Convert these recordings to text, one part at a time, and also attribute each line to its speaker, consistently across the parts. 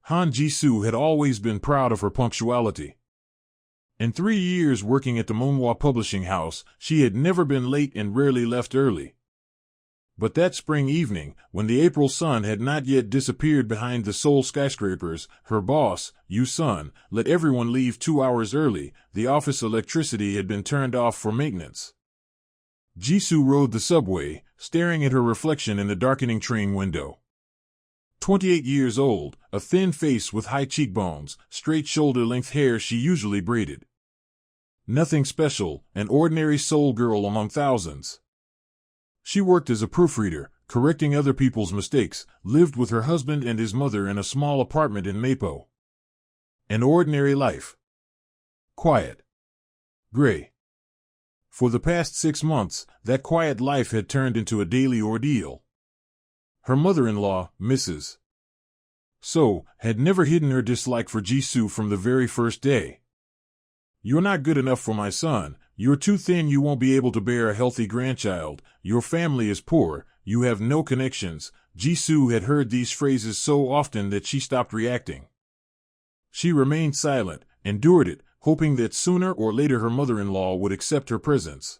Speaker 1: Han Ji-soo had always been proud of her punctuality. In 3 years working at the MURMUR publishing house, she had never been late and rarely left early. But that spring evening, when the April sun had not yet disappeared behind the Seoul skyscrapers, her boss, Yoo-sun, let everyone leave 2 hours early. The office electricity had been turned off for maintenance. Ji-soo rode the subway, staring at her reflection in the darkening train window. 28 years old, a thin face with high cheekbones, straight shoulder-length hair she usually braided. Nothing special, an ordinary Seoul girl among thousands. She worked as a proofreader, correcting other people's mistakes, lived with her husband and his mother in a small apartment in Mapo. An ordinary life. Quiet. Gray. For the past 6 months, that quiet life had turned into a daily ordeal. Her mother-in-law, Mrs. So, had never hidden her dislike for Ji-soo from the very first day. "You're not good enough for my son, you're too thin, you won't be able to bear a healthy grandchild, your family is poor, you have no connections." Ji-soo had heard these phrases so often that she stopped reacting. She remained silent, endured it, hoping that sooner or later her mother-in-law would accept her presence.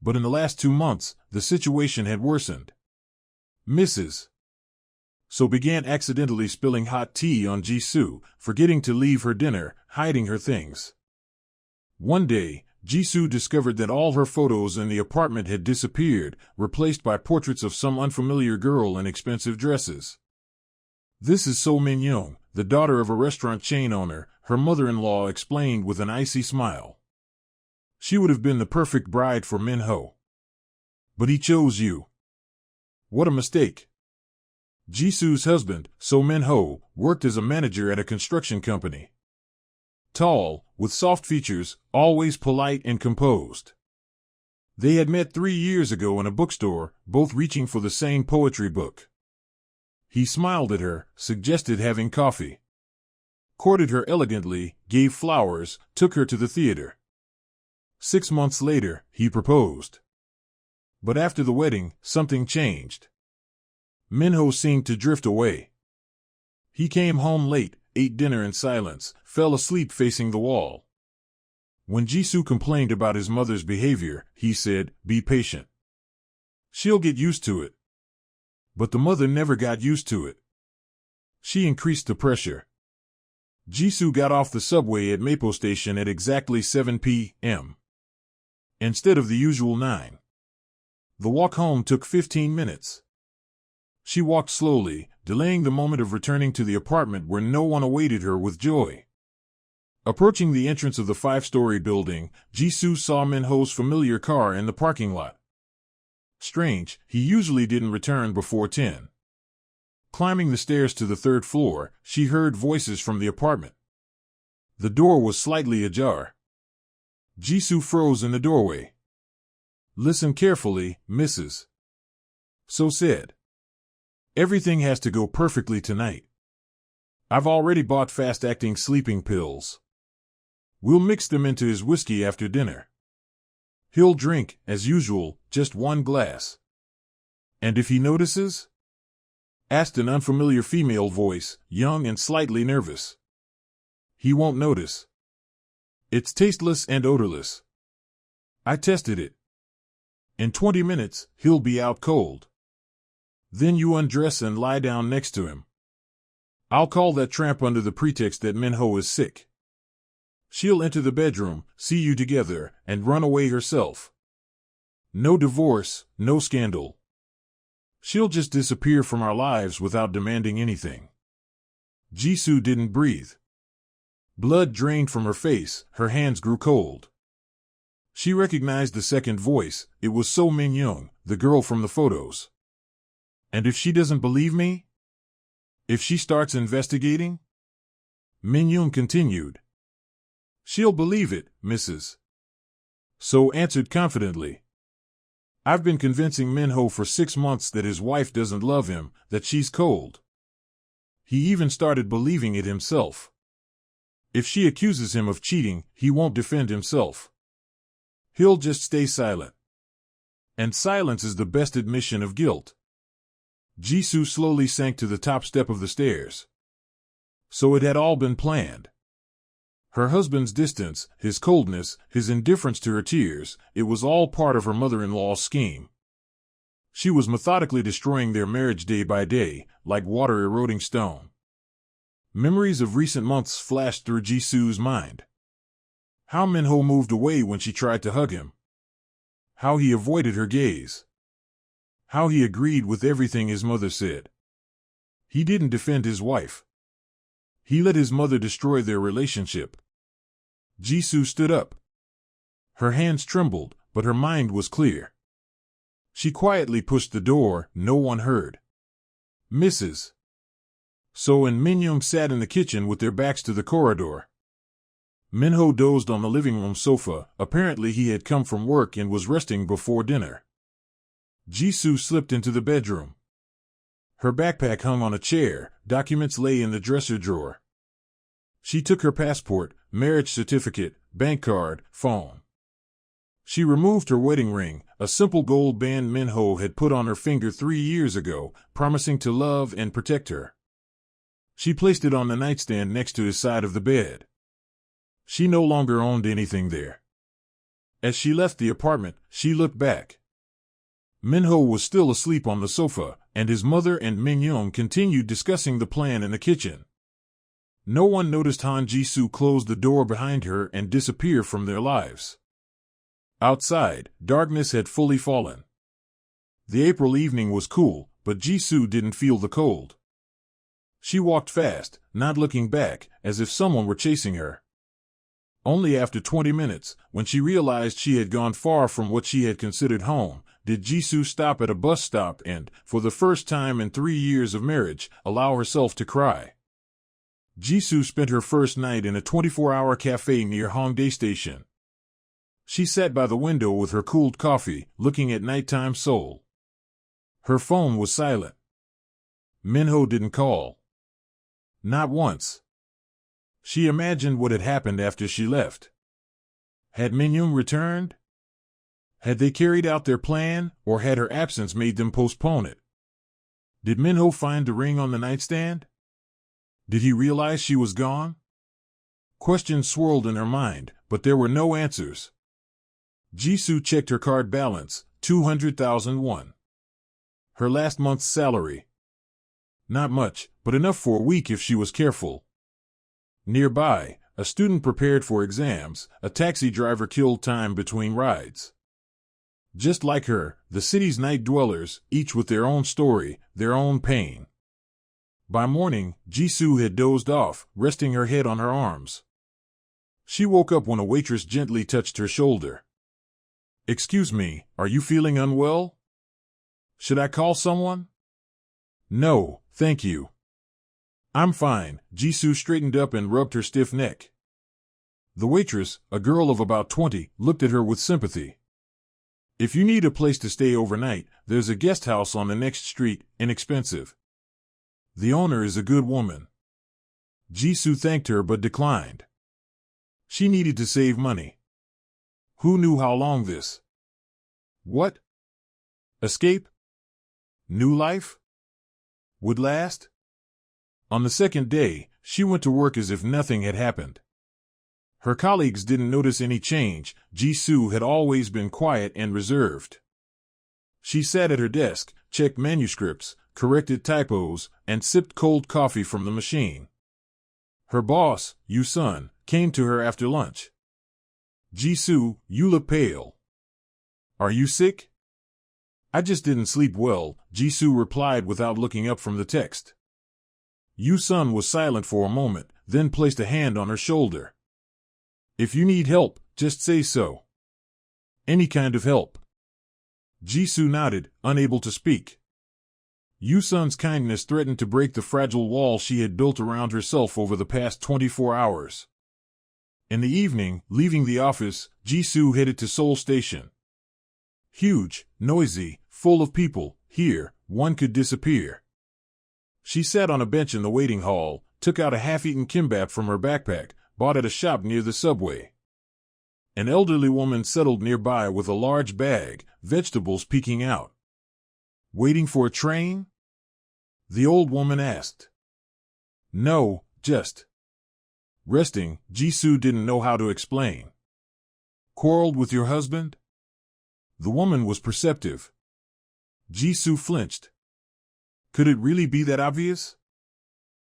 Speaker 1: But in the last 2 months, the situation had worsened. Mrs. So began accidentally spilling hot tea on Ji-soo, forgetting to leave her dinner, hiding her things. One day, Ji-soo discovered that all her photos in the apartment had disappeared, replaced by portraits of some unfamiliar girl in expensive dresses. "This is So Min-young, the daughter of a restaurant chain owner," her mother-in-law explained with an icy smile. "She would have been the perfect bride for Min-ho. But he chose you. What a mistake." Ji-soo's husband, So Min-ho, worked as a manager at a construction company. Tall, with soft features, always polite and composed. They had met 3 years ago in a bookstore, both reaching for the same poetry book. He smiled at her, suggested having coffee. Courted her elegantly, gave flowers, took her to the theater. 6 months later, he proposed. But after the wedding, something changed. Min-ho seemed to drift away. He came home late, ate dinner in silence, fell asleep facing the wall. When Ji-soo complained about his mother's behavior, he said, "Be patient. She'll get used to it." But the mother never got used to it. She increased the pressure. Ji-soo got off the subway at Mapo Station at exactly 7 p.m. instead of the usual 9. The walk home took 15 minutes. She walked slowly, delaying the moment of returning to the apartment where no one awaited her with joy. Approaching the entrance of the 5-story building, Ji-soo saw Min-ho's familiar car in the parking lot. Strange, he usually didn't return before 10. Climbing the stairs to the 3rd floor, she heard voices from the apartment. The door was slightly ajar. Ji-soo froze in the doorway. "Listen carefully, Mrs. So said. Everything has to go perfectly tonight. I've already bought fast-acting sleeping pills. We'll mix them into his whiskey after dinner. He'll drink, as usual, just 1 glass. And if he notices?" asked an unfamiliar female voice, young and slightly nervous. "He won't notice. It's tasteless and odorless. I tested it. In 20 minutes, he'll be out cold. Then you undress and lie down next to him. I'll call that tramp under the pretext that Min-ho is sick. She'll enter the bedroom, see you together, and run away herself. No divorce, no scandal. She'll just disappear from our lives without demanding anything." Ji-soo didn't breathe. Blood drained from her face, her hands grew cold. She recognized the second voice. It was So Min-young, the girl from the photos. "And if she doesn't believe me? If she starts investigating?" Min-young continued. "She'll believe it, Mrs. So answered confidently. I've been convincing Min-ho for 6 months that his wife doesn't love him, that she's cold. He even started believing it himself. If she accuses him of cheating, he won't defend himself. He'll just stay silent. And silence is the best admission of guilt." Ji-soo slowly sank to the top step of the stairs. So it had all been planned. Her husband's distance, his coldness, his indifference to her tears, it was all part of her mother-in-law's scheme. She was methodically destroying their marriage day by day, like water eroding stone. Memories of recent months flashed through Jisoo's mind. How Minho moved away when she tried to hug him. How he avoided her gaze. How he agreed with everything his mother said. He didn't defend his wife. He let his mother destroy their relationship. Jisoo stood up. Her hands trembled, but her mind was clear. She quietly pushed the door. No one heard. Mrs. So and Minyoung sat in the kitchen with their backs to the corridor. Minho dozed on the living room sofa. Apparently he had come from work and was resting before dinner. Jisoo slipped into the bedroom. Her backpack hung on a chair. Documents lay in the dresser drawer. She took her passport, marriage certificate, bank card, phone. She removed her wedding ring, a simple gold band Minho had put on her finger 3 years ago, promising to love and protect her. She placed it on the nightstand next to his side of the bed. She no longer owned anything there. As she left the apartment, she looked back. Minho was still asleep on the sofa, and his mother and Minyoung continued discussing the plan in the kitchen. No one noticed Han Jisoo close the door behind her and disappear from their lives. Outside, darkness had fully fallen. The April evening was cool, but Jisoo didn't feel the cold. She walked fast, not looking back, as if someone were chasing her. Only after 20 minutes, when she realized she had gone far from what she had considered home, did Jisoo stop at a bus stop and, for the first time in 3 years of marriage, allow herself to cry. Jisoo spent her first night in a 24-hour cafe near Hongdae Station. She sat by the window with her cooled coffee, looking at nighttime Seoul. Her phone was silent. Minho didn't call. Not once. She imagined what had happened after she left. Had Minyoung returned? Had they carried out their plan, or had her absence made them postpone it? Did Minho find the ring on the nightstand? Did he realize she was gone? Questions swirled in her mind, but there were no answers. Jisoo checked her card balance, 200,000 won. Her last month's salary. Not much, but enough for a week if she was careful. Nearby, a student prepared for exams. A taxi driver killed time between rides. Just like her, the city's night dwellers, each with their own story, their own pain. By morning, Jisoo had dozed off, resting her head on her arms. She woke up when a waitress gently touched her shoulder. "Excuse me, are you feeling unwell? Should I call someone?" "No, thank you. I'm fine." Jisoo straightened up and rubbed her stiff neck. The waitress, a girl of about 20, looked at her with sympathy. "If you need a place to stay overnight, there's a guest house on the next street, inexpensive. The owner is a good woman." Jisoo thanked her but declined. She needed to save money. Who knew how long this? What? Escape? New life? Would last? On the second day, she went to work as if nothing had happened. Her colleagues didn't notice any change. Jisoo had always been quiet and reserved. She sat at her desk, checked manuscripts, corrected typos, and sipped cold coffee from the machine. Her boss, Yu-sun, came to her after lunch. "Jisoo, you look pale. Are you sick?" "I just didn't sleep well," Jisoo replied without looking up from the text. Yu-sun was silent for a moment, then placed a hand on her shoulder. "If you need help, just say so." "Any kind of help." Jisoo nodded, unable to speak. Yu-sun's kindness threatened to break the fragile wall she had built around herself over the past 24 hours. In the evening, leaving the office, Jisoo headed to Seoul Station. Huge, noisy, full of people, here, one could disappear. She sat on a bench in the waiting hall, took out a half-eaten kimbap from her backpack, bought at a shop near the subway. An elderly woman settled nearby with a large bag, vegetables peeking out. "Waiting for a train?" the old woman asked. "No," Just resting, Jisoo didn't know how to explain. Quarreled with your husband? The woman was perceptive. Jisoo flinched. Could it really be that obvious?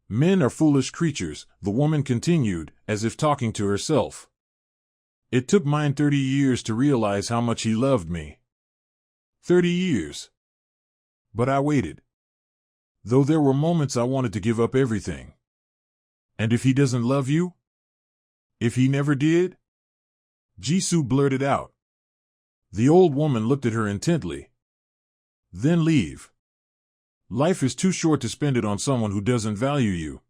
Speaker 1: Men are foolish creatures, the woman continued, as if talking to herself. It took mine 30 years to realize how much he loved me. 30 years. But I waited. Though there were moments I wanted to give up everything. And if he doesn't love you? If he never did? Jisoo blurted out. The old woman looked at her intently. Then leave. Life is too short to spend it on someone who doesn't value you.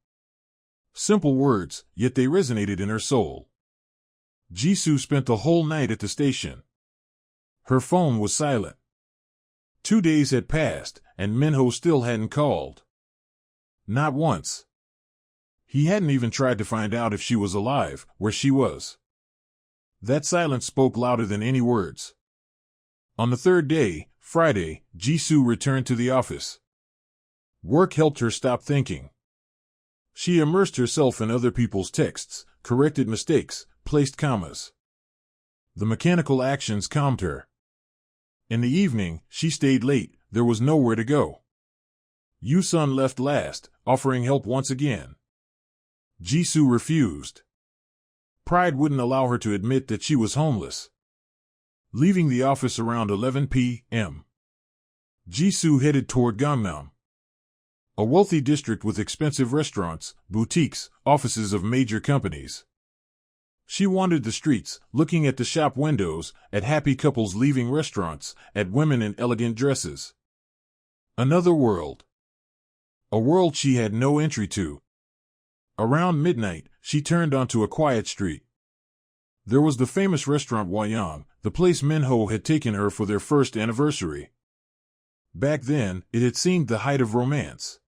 Speaker 1: Simple words, yet they resonated in her soul. Jisoo spent the whole night at the station. Her phone was silent. 2 days had passed, and Minho still hadn't called. Not once. He hadn't even tried to find out if she was alive, where she was. That silence spoke louder than any words. On the third day, Friday, Jisoo returned to the office. Work helped her stop thinking. She immersed herself in other people's texts, corrected mistakes, placed commas. The mechanical actions calmed her. In the evening, she stayed late. There was nowhere to go. Yoo-sun left last, offering help once again. Jisoo refused. Pride wouldn't allow her to admit that she was homeless. Leaving the office around 11 p.m., Jisoo headed toward Gangnam, a wealthy district with expensive restaurants, boutiques, offices of major companies. She wandered the streets, looking at the shop windows, at happy couples leaving restaurants, at women in elegant dresses. Another world. A world she had no entry to. Around midnight, she turned onto a quiet street. There was the famous restaurant Wayang, the place Minho had taken her for their first anniversary. Back then, it had seemed the height of romance.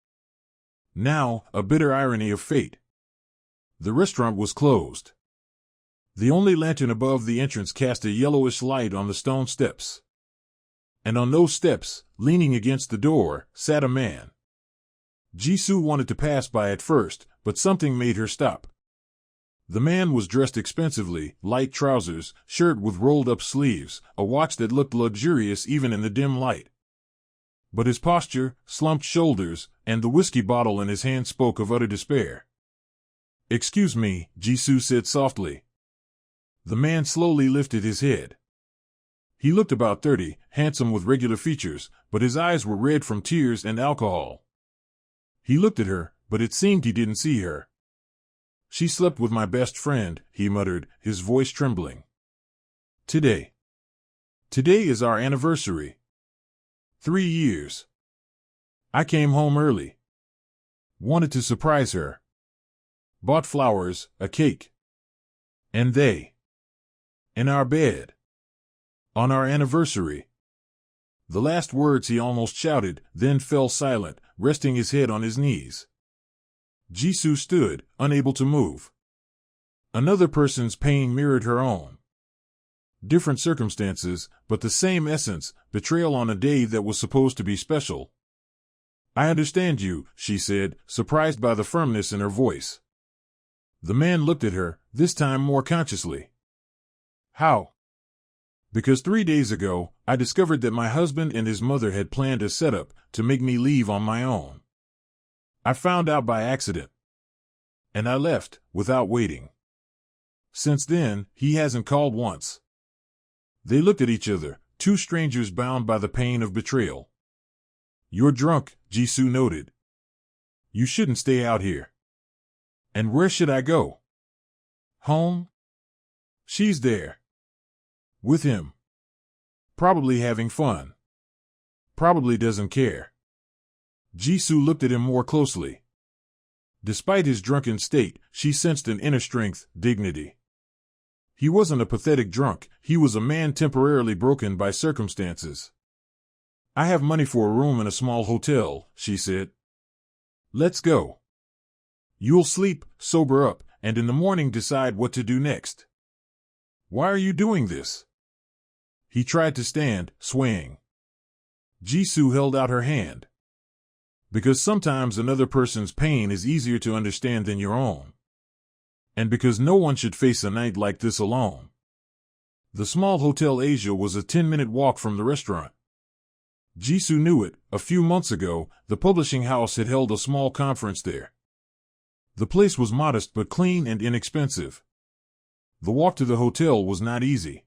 Speaker 1: Now, a bitter irony of fate. The restaurant was closed. The only lantern above the entrance cast a yellowish light on the stone steps. And on those steps, leaning against the door, sat a man. Jisoo wanted to pass by at first, but something made her stop. The man was dressed expensively, light trousers, shirt with rolled-up sleeves, a watch that looked luxurious even in the dim light. But his posture, slumped shoulders, and the whiskey bottle in his hand spoke of utter despair. "Excuse me," Jisoo said softly. The man slowly lifted his head. He looked about 30, handsome with regular features, but his eyes were red from tears and alcohol. He looked at her, but it seemed he didn't see her. "She slept with my best friend," he muttered, his voice trembling. Today is our anniversary. 3 years. I came home early. Wanted to surprise her. Bought flowers, a cake. And they. In our bed. On our anniversary." The last words he almost shouted, then fell silent, resting his head on his knees. Jisoo stood, unable to move. Another person's pain mirrored her own. Different circumstances, but the same essence, betrayal on a day that was supposed to be special. "I understand you," she said, surprised by the firmness in her voice. The man looked at her, this time more consciously. "How?" "Because 3 days ago, I discovered that my husband and his mother had planned a setup to make me leave on my own. I found out by accident. And I left, without waiting. Since then, he hasn't called once." They looked at each other, two strangers bound by the pain of betrayal. "You're drunk," Jisoo noted. "You shouldn't stay out here." "And where should I go?" "Home?" "She's there. With him. Probably having fun. Probably doesn't care." Jisoo looked at him more closely. Despite his drunken state, she sensed an inner strength, dignity. He wasn't a pathetic drunk, he was a man temporarily broken by circumstances. "I have money for a room in a small hotel," she said. "Let's go. You'll sleep, sober up, and in the morning decide what to do next." "Why are you doing this?" He tried to stand, swaying. Jisoo held out her hand. Because sometimes another person's pain is easier to understand than your own. And because no one should face a night like this alone. The small Hotel Asia was a 10-minute walk from the restaurant. Jisoo knew it. A few months ago, the publishing house had held a small conference there. The place was modest but clean and inexpensive. The walk to the hotel was not easy.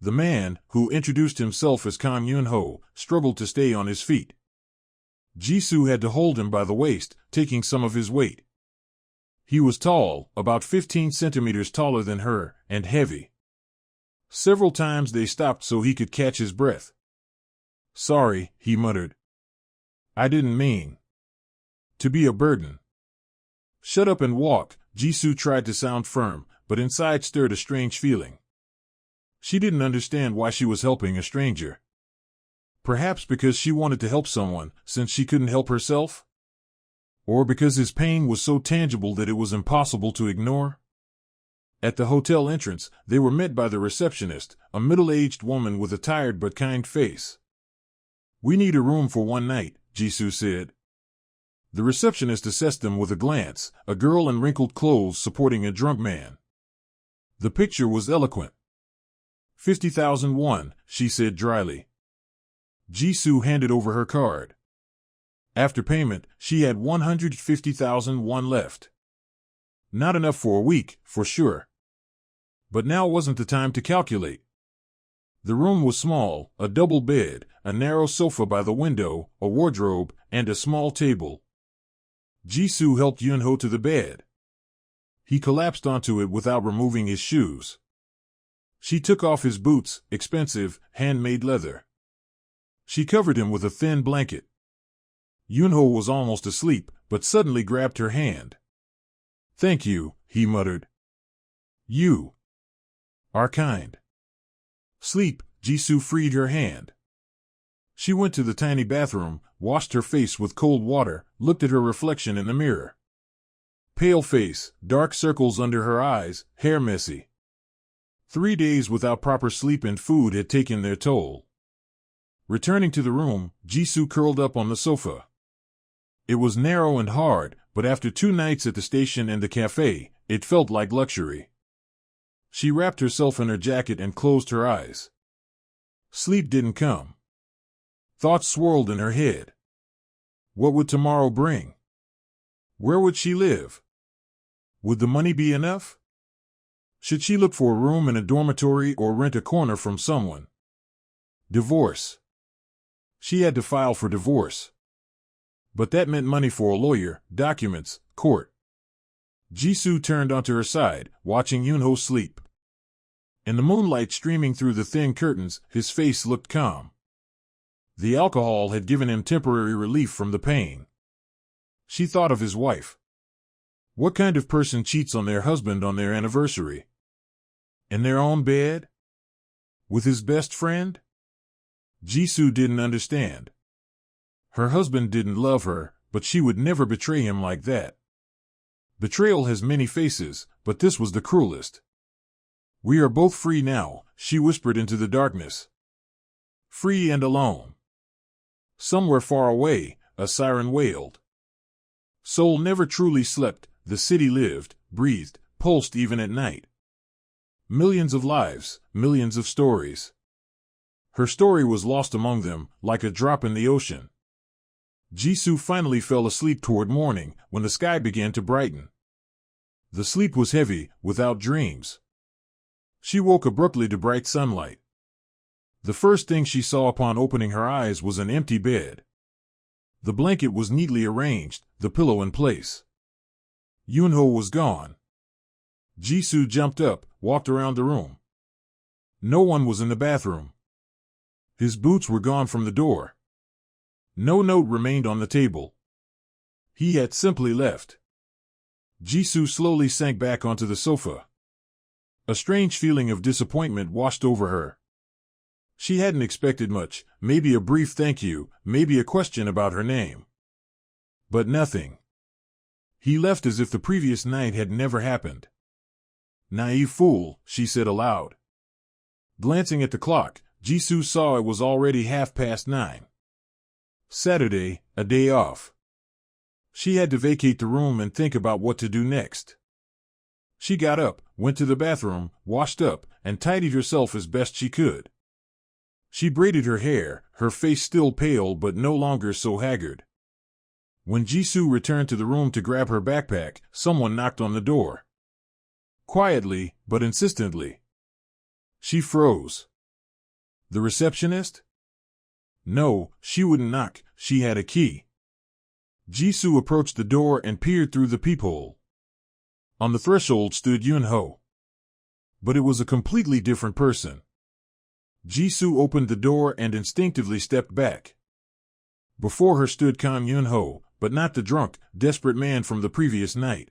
Speaker 1: The man, who introduced himself as Kang Yun-ho, struggled to stay on his feet. Jisoo had to hold him by the waist, taking some of his weight. He was tall, about 15 centimeters taller than her, and heavy. Several times they stopped so he could catch his breath. "Sorry," he muttered. "I didn't mean to be a burden." "Shut up and walk," Jisoo tried to sound firm, but inside stirred a strange feeling. She didn't understand why she was helping a stranger. Perhaps because she wanted to help someone, since she couldn't help herself? Or because his pain was so tangible that it was impossible to ignore? At the hotel entrance, they were met by the receptionist, a middle-aged woman with a tired but kind face. "We need a room for one night," Jisoo said. The receptionist assessed them with a glance, a girl in wrinkled clothes supporting a drunk man. The picture was eloquent. 50,000 won, she said dryly. Jisoo handed over her card. After payment, she had 150,000 won left. Not enough for a week, for sure. But now wasn't the time to calculate. The room was small, a double bed, a narrow sofa by the window, a wardrobe, and a small table. Jisoo helped Yun-ho to the bed. He collapsed onto it without removing his shoes. She took off his boots, expensive, handmade leather. She covered him with a thin blanket. Yun-ho was almost asleep, but suddenly grabbed her hand. "Thank you," he muttered. "You are kind." "Sleep," Jisoo freed her hand. She went to the tiny bathroom, washed her face with cold water, looked at her reflection in the mirror. Pale face, dark circles under her eyes, hair messy. 3 days without proper sleep and food had taken their toll. Returning to the room, Jisoo curled up on the sofa. It was narrow and hard, but after 2 nights at the station and the cafe, it felt like luxury. She wrapped herself in her jacket and closed her eyes. Sleep didn't come. Thoughts swirled in her head. What would tomorrow bring? Where would she live? Would the money be enough? Should she look for a room in a dormitory or rent a corner from someone? Divorce. She had to file for divorce. But that meant money for a lawyer, documents, court. Jisoo turned onto her side, watching Yun-ho sleep. In the moonlight streaming through the thin curtains, his face looked calm. The alcohol had given him temporary relief from the pain. She thought of his wife. What kind of person cheats on their husband on their anniversary? In their own bed? With his best friend? Jisoo didn't understand. Her husband didn't love her, but she would never betray him like that. Betrayal has many faces, but this was the cruelest. "We are both free now," she whispered into the darkness. Free and alone. Somewhere far away, a siren wailed. Seoul never truly slept. The city lived, breathed, pulsed even at night. Millions of lives, millions of stories. Her story was lost among them, like a drop in the ocean. Jisoo finally fell asleep toward morning, when the sky began to brighten. The sleep was heavy, without dreams. She woke abruptly to bright sunlight. The first thing she saw upon opening her eyes was an empty bed. The blanket was neatly arranged, the pillow in place. Yun-ho was gone. Jisoo jumped up, walked around the room. No one was in the bathroom. His boots were gone from the door. No note remained on the table. He had simply left. Jisoo slowly sank back onto the sofa. A strange feeling of disappointment washed over her. She hadn't expected much, maybe a brief thank you, maybe a question about her name. But nothing. He left as if the previous night had never happened. "Naive fool," she said aloud. Glancing at the clock, Jisoo saw it was already 9:30. Saturday, a day off. She had to vacate the room and think about what to do next. She got up, went to the bathroom, washed up, and tidied herself as best she could. She braided her hair, her face still pale but no longer so haggard. When Jisoo returned to the room to grab her backpack, someone knocked on the door. Quietly, but insistently. She froze. The receptionist? No, she wouldn't knock, she had a key. Jisoo approached the door and peered through the peephole. On the threshold stood Yunho. But it was a completely different person. Jisoo opened the door and instinctively stepped back. Before her stood Kang Yunho, but not the drunk, desperate man from the previous night.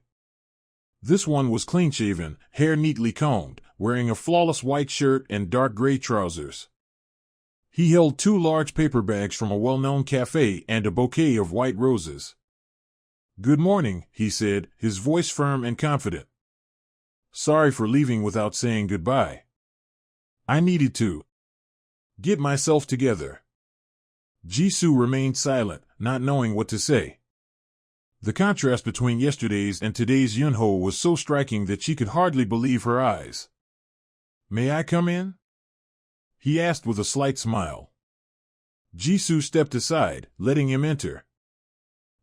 Speaker 1: This one was clean-shaven, hair neatly combed, wearing a flawless white shirt and dark gray trousers. He held 2 large paper bags from a well-known cafe and a bouquet of white roses. "Good morning," he said, his voice firm and confident. "Sorry for leaving without saying goodbye. I needed to get myself together." Jisoo remained silent, not knowing what to say. The contrast between yesterday's and today's Yunho was so striking that she could hardly believe her eyes. "May I come in?" he asked with a slight smile. Jisoo stepped aside, letting him enter.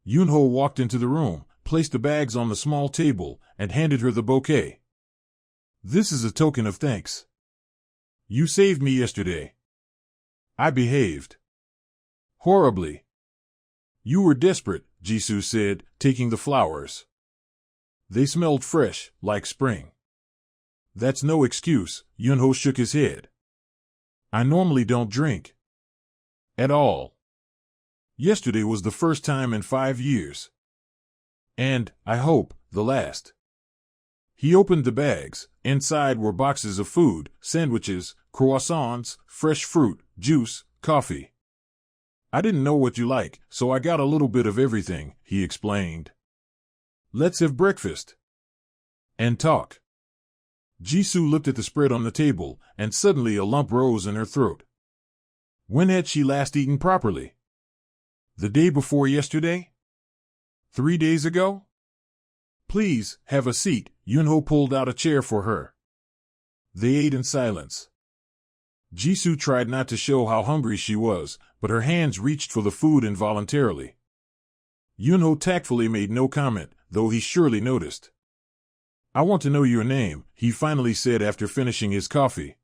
Speaker 1: Yunho walked into the room, placed the bags on the small table, and handed her the bouquet. "This is a token of thanks. You saved me yesterday. I behaved horribly." "You were desperate," Jisoo said, taking the flowers. "They smelled fresh, like spring." "That's no excuse," Yunho shook his head. "I normally don't drink. At all. Yesterday was the first time in 5 years. And, I hope, the last." He opened the bags. Inside were boxes of food, sandwiches, croissants, fresh fruit, juice, coffee. "I didn't know what you like, so I got a little bit of everything," he explained. "Let's have breakfast and talk." Jisoo looked at the spread on the table, and suddenly a lump rose in her throat. When had she last eaten properly? The day before yesterday? 3 days ago? "Please, have a seat." Yunho pulled out a chair for her. They ate in silence. Jisoo tried not to show how hungry she was, but her hands reached for the food involuntarily. Yunho tactfully made no comment, though he surely noticed. "I want to know your name," he finally said after finishing his coffee.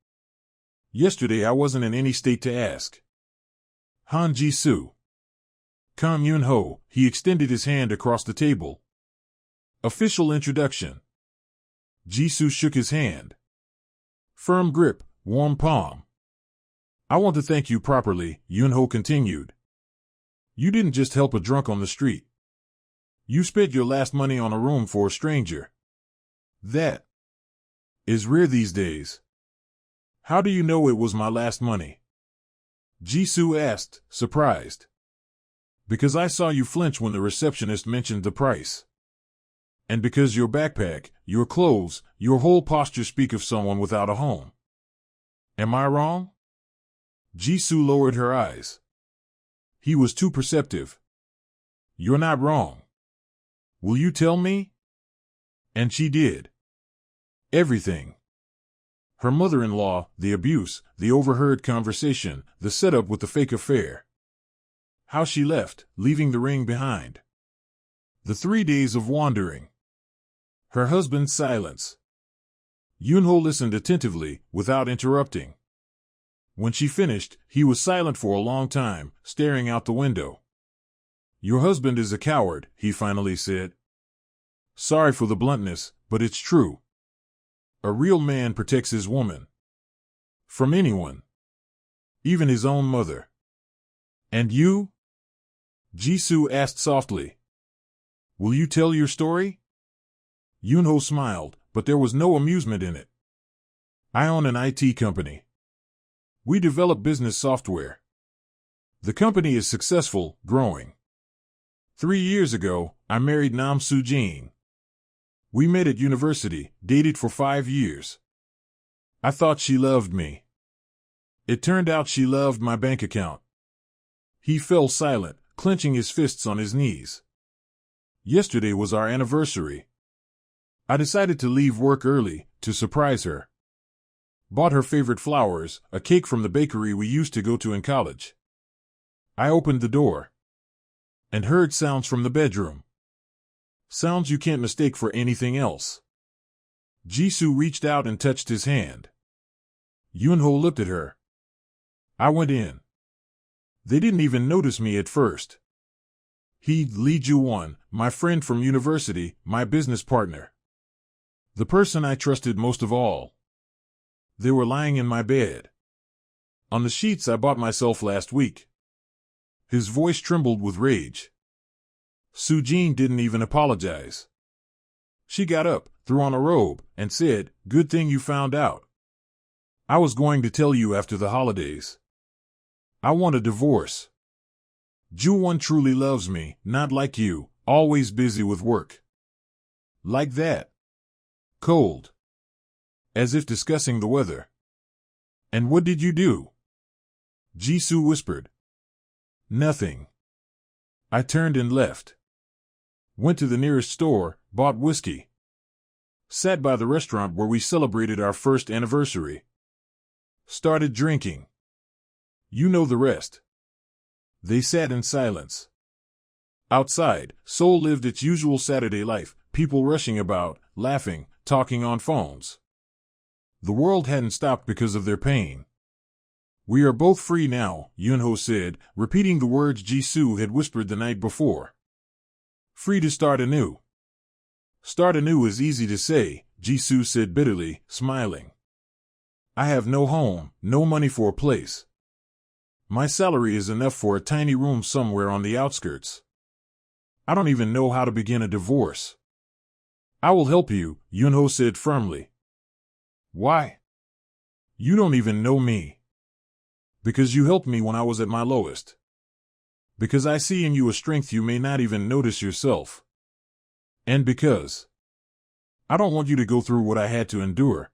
Speaker 1: "Yesterday I wasn't in any state to ask." "Han Jisoo." "Kang Yunho." He extended his hand across the table. "Official introduction." Jisoo shook his hand. Firm grip, warm palm. "I want to thank you properly," Yunho continued. "You didn't just help a drunk on the street. You spent your last money on a room for a stranger. That is rare these days." "How do you know it was my last money?" Jisoo asked, surprised. "Because I saw you flinch when the receptionist mentioned the price. And because your backpack, your clothes, your whole posture speak of someone without a home. Am I wrong?" Jisoo lowered her eyes. He was too perceptive. "You're not wrong. Will you tell me?" And she did. Everything. Her mother-in-law, the abuse, the overheard conversation, the setup with the fake affair. How she left, leaving the ring behind. The 3 days of wandering. Her husband's silence. Yunho listened attentively, without interrupting. When she finished, he was silent for a long time, staring out the window. "Your husband is a coward," he finally said. "Sorry for the bluntness, but it's true. A real man protects his woman. From anyone. Even his own mother." "And you?" Jisoo asked softly. "Will you tell your story?" Yunho smiled, but there was no amusement in it. "I own an IT company. We develop business software. The company is successful, growing. 3 years ago, I married Nam Soo-jin. We met at university, dated for 5 years. I thought she loved me. It turned out she loved my bank account." He fell silent, clenching his fists on his knees. Yesterday was our anniversary. I decided to leave work early to surprise her. Bought her favorite flowers, a cake from the bakery we used to go to in college. I opened the door and heard sounds from the bedroom. Sounds you can't mistake for anything else. Jisoo reached out and touched his hand. Yunho looked at her. I went in. They didn't even notice me at first. Lee Ju-won, my friend from university, my business partner. The person I trusted most of all. They were lying in my bed. On the sheets I bought myself last week. His voice trembled with rage. Soo-jin didn't even apologize. She got up, threw on a robe, and said, "Good thing you found out. I was going to tell you after the holidays. I want a divorce. Ju-won truly loves me, not like you, always busy with work. Like that. Cold. As if discussing the weather." "And what did you do?" Jisoo whispered. "Nothing. I turned and left. Went to the nearest store, bought whiskey. Sat by the restaurant where we celebrated our first anniversary. Started drinking. You know the rest." They sat in silence. Outside, Seoul lived its usual Saturday life, people rushing about, laughing, talking on phones. The world hadn't stopped because of their pain. "We are both free now," Yunho said, repeating the words Jisoo had whispered the night before. "Free to start anew." "Start anew is easy to say," Jisoo said bitterly, smiling. "I have no home, no money for a place. My salary is enough for a tiny room somewhere on the outskirts. I don't even know how to begin a divorce." "I will help you," Yunho said firmly. "Why?" "You don't even know me." "Because you helped me when I was at my lowest. Because I see in you a strength you may not even notice yourself. And because I don't want you to go through what I had to endure.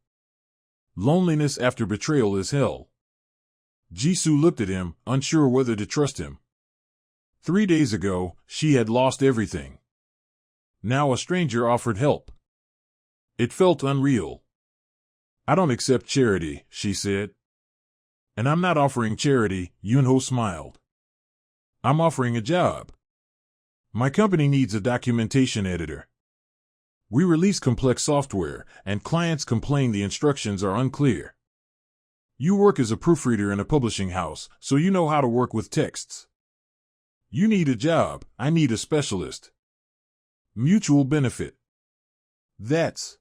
Speaker 1: Loneliness after betrayal is hell." Jisoo looked at him, unsure whether to trust him. 3 days ago, she had lost everything. Now a stranger offered help. It felt unreal. "I don't accept charity," she said. "And I'm not offering charity," Yunho smiled. "I'm offering a job. My company needs a documentation editor. We release complex software, and clients complain the instructions are unclear. You work as a proofreader in a publishing house, so you know how to work with texts. You need a job, I need a specialist. Mutual benefit. That's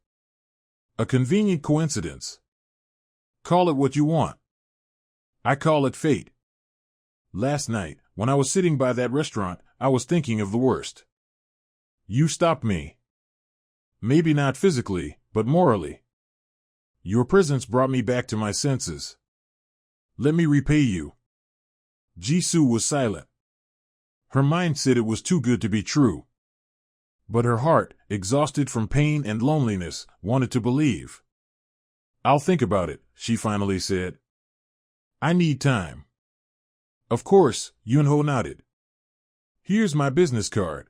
Speaker 1: a convenient coincidence. Call it what you want. I call it fate. Last night, when I was sitting by that restaurant, I was thinking of the worst. You stopped me. Maybe not physically, but morally. Your presence brought me back to my senses. Let me repay you." Jisoo was silent. Her mind said it was too good to be true. But her heart, exhausted from pain and loneliness, wanted to believe. "I'll think about it," she finally said. "I need time." "Of course," Yunho nodded. "Here's my business card.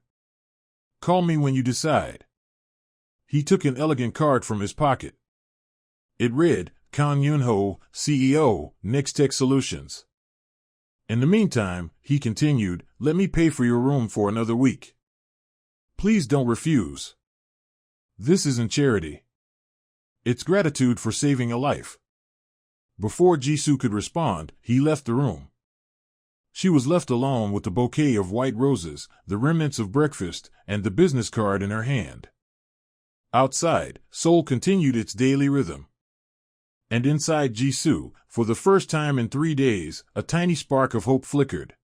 Speaker 1: Call me when you decide." He took an elegant card from his pocket. It read, Kang Yunho, CEO, Nextech Solutions. "In the meantime," he continued, "let me pay for your room for another week. Please don't refuse. This isn't charity. It's gratitude for saving a life." Before Jisoo could respond, he left the room. She was left alone with the bouquet of white roses, the remnants of breakfast, and the business card in her hand. Outside, Seoul continued its daily rhythm. And inside Jisoo, for the first time in 3 days, a tiny spark of hope flickered.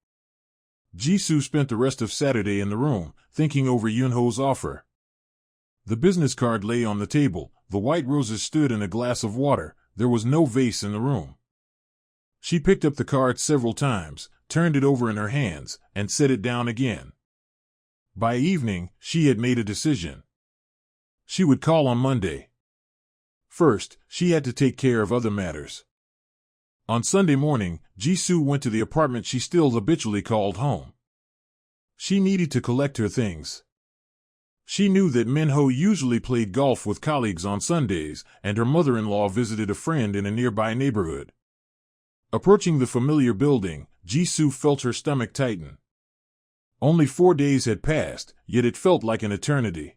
Speaker 1: Jisoo spent the rest of Saturday in the room, thinking over Yunho's offer. The business card lay on the table, the white roses stood in a glass of water, there was no vase in the room. She picked up the card several times, turned it over in her hands, and set it down again. By evening, she had made a decision. She would call on Monday. First, she had to take care of other matters. On Sunday morning, Jisoo went to the apartment she still habitually called home. She needed to collect her things. She knew that Minho usually played golf with colleagues on Sundays, and her mother-in-law visited a friend in a nearby neighborhood. Approaching the familiar building, Jisoo felt her stomach tighten. Only 4 days had passed, yet it felt like an eternity.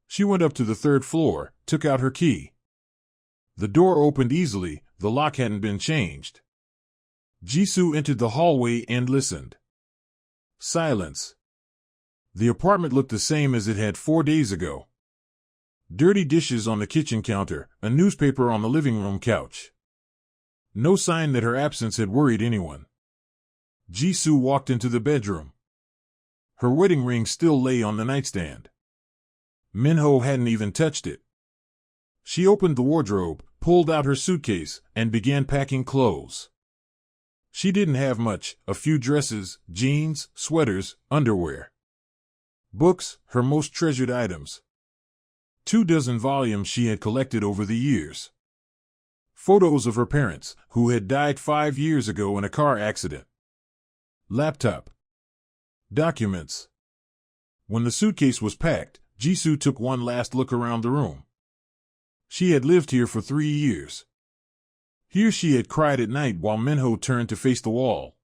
Speaker 1: She went up to the 3rd floor, took out her key. The door opened easily, the lock hadn't been changed. Jisoo entered the hallway and listened. Silence. The apartment looked the same as it had 4 days ago. Dirty dishes on the kitchen counter, a newspaper on the living room couch. No sign that her absence had worried anyone. Jisoo walked into the bedroom. Her wedding ring still lay on the nightstand. Minho hadn't even touched it. She opened the wardrobe, pulled out her suitcase, and began packing clothes. She didn't have much, a few dresses, jeans, sweaters, underwear. Books, her most treasured items. 24 volumes she had collected over the years. Photos of her parents, who had died 5 years ago in a car accident. Laptop. Documents. When the suitcase was packed, Jisoo took one last look around the room. She had lived here for 3 years. Here she had cried at night while Minho turned to face the wall.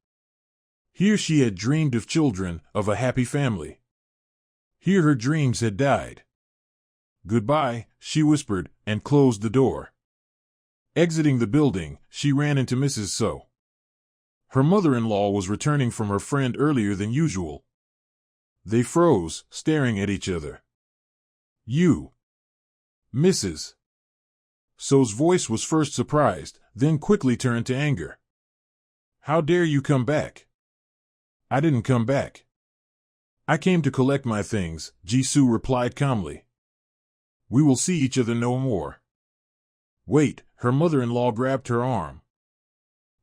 Speaker 1: Here she had dreamed of children, of a happy family. Here her dreams had died. Goodbye, she whispered, and closed the door. Exiting the building, she ran into Mrs. So. Her mother-in-law was returning from her friend earlier than usual. They froze, staring at each other. You. Mrs. So's voice was first surprised, then quickly turned to anger. How dare you come back? I didn't come back. I came to collect my things, Jisoo replied calmly. We will see each other no more. Wait, her mother-in-law grabbed her arm.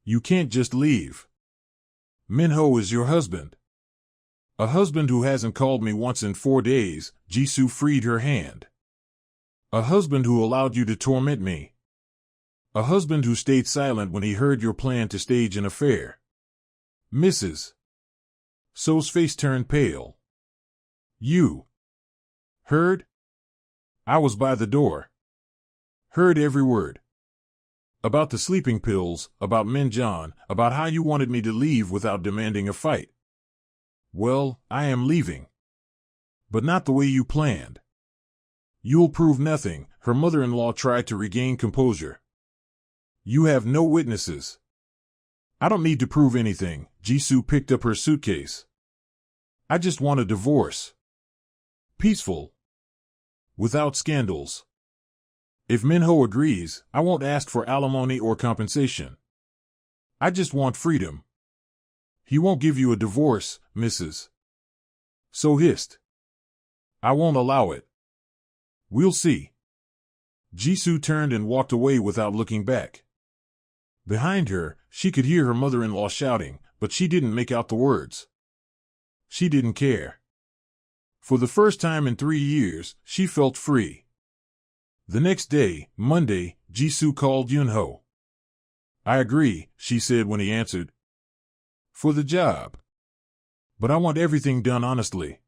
Speaker 1: You can't just leave. Minho is your husband. A husband who hasn't called me once in 4 days, Jisoo freed her hand. A husband who allowed you to torment me. A husband who stayed silent when he heard your plan to stage an affair. Mrs. So's face turned pale. You. Heard? I was by the door. Heard every word. About the sleeping pills, about Minjon, about how you wanted me to leave without demanding a fight. Well, I am leaving. But not the way you planned. You'll prove nothing, her mother-in-law tried to regain composure. You have no witnesses. I don't need to prove anything, Jisoo picked up her suitcase. I just want a divorce. Peaceful. Without scandals. If Minho agrees, I won't ask for alimony or compensation. I just want freedom. He won't give you a divorce, Mrs. So hissed. I won't allow it. We'll see. Jisoo turned and walked away without looking back. Behind her, she could hear her mother-in-law shouting, but she didn't make out the words. She didn't care. For the first time in 3 years, she felt free. The next day, Monday, Jisoo called Yunho. I agree, she said when he answered. For the job. But I want everything done honestly.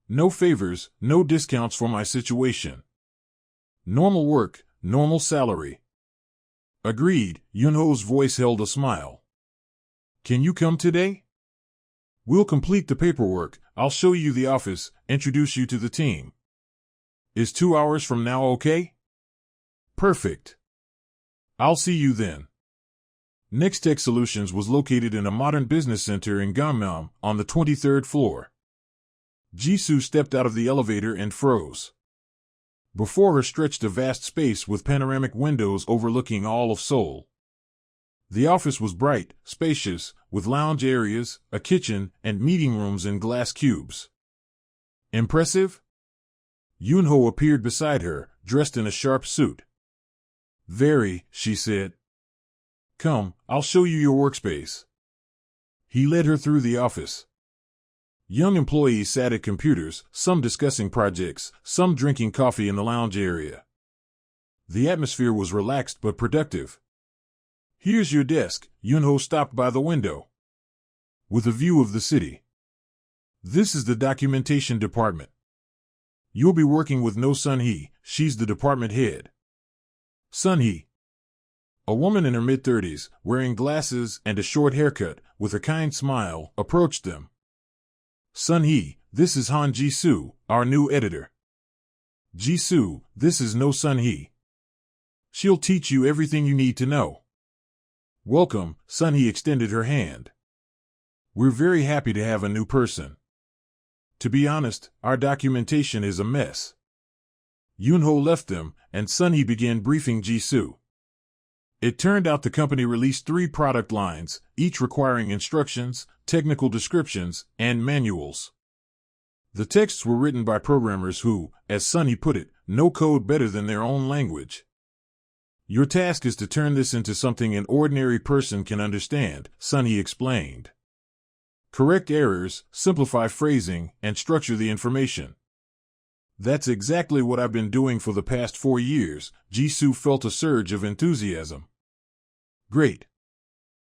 Speaker 1: No favors, no discounts for my situation. Normal work, normal salary. Agreed, Yunho's voice held a smile. Can you come today? We'll complete the paperwork, I'll show you the office, introduce you to the team. Is 2 hours from now okay? Perfect. I'll see you then. Nextech Solutions was located in a modern business center in Gangnam, on the 23rd floor. Jisoo stepped out of the elevator and froze. Before her stretched a vast space with panoramic windows overlooking all of Seoul. The office was bright, spacious, with lounge areas, a kitchen, and meeting rooms in glass cubes. Impressive? Yunho appeared beside her, dressed in a sharp suit. Very, she said. Come, I'll show you your workspace. He led her through the office. Young employees sat at computers, some discussing projects, some drinking coffee in the lounge area. The atmosphere was relaxed but productive. Here's your desk, Yunho stopped by the window. With a view of the city. This is the documentation department. You'll be working with No Sun-hee, she's the department head. Sun-hee. A woman in her mid-30s, wearing glasses and a short haircut, with a kind smile, approached them. Sun-hee, this is Han Ji-soo, our new editor. Ji-soo, this is No Sun-hee. She'll teach you everything you need to know. Welcome, Sun-hee extended her hand. We're very happy to have a new person. To be honest, our documentation is a mess. Yoon-ho left them, and Sun-hee began briefing Ji-soo. It turned out the company released 3 product lines, each requiring instructions, technical descriptions, and manuals. The texts were written by programmers who, as Sun-hee put it, know code better than their own language. Your task is to turn this into something an ordinary person can understand, Sun-hee explained. Correct errors, simplify phrasing, and structure the information. That's exactly what I've been doing for the past 4 years, Ji-soo felt a surge of enthusiasm. Great.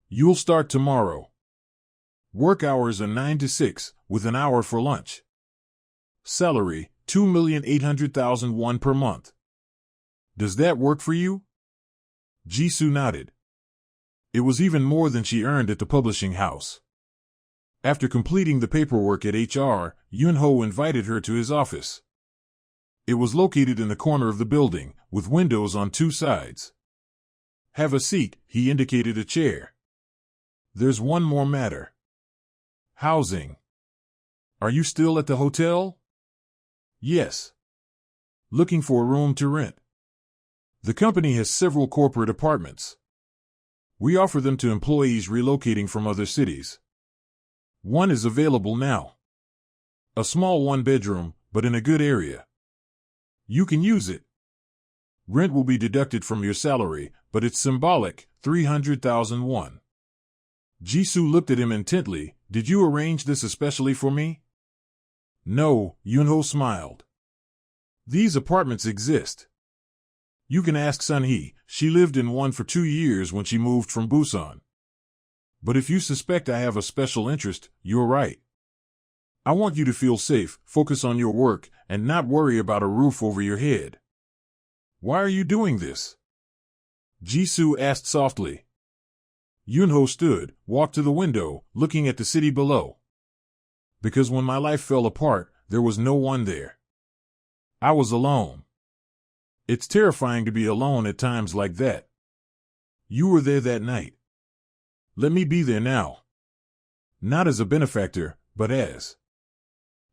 Speaker 1: You'll start tomorrow. Work hours are 9 to 6, with an hour for lunch. Salary, 2,800,000 won per month. Does that work for you? Ji-soo nodded. It was even more than she earned at the publishing house. After completing the paperwork at HR, Yoon-ho invited her to his office. It was located in the corner of the building, with windows on 2 sides. Have a seat, he indicated a chair. There's one more matter. Housing. Are you still at the hotel? Yes. Looking for a room to rent. The company has several corporate apartments. We offer them to employees relocating from other cities. One is available now. A small 1-bedroom, but in a good area. You can use it. Rent will be deducted from your salary, but it's symbolic, 300,000 won. Ji-soo looked at him intently. Did you arrange this especially for me? No, Yoon-ho smiled. These apartments exist. You can ask Sun-hee, she lived in one for 2 years when she moved from Busan. But if you suspect I have a special interest, you're right. I want you to feel safe, focus on your work, and not worry about a roof over your head. Why are you doing this? Ji-soo asked softly. Yoon-ho stood, walked to the window, looking at the city below. Because when my life fell apart, there was no one there. I was alone. It's terrifying to be alone at times like that. You were there that night. Let me be there now. Not as a benefactor, but as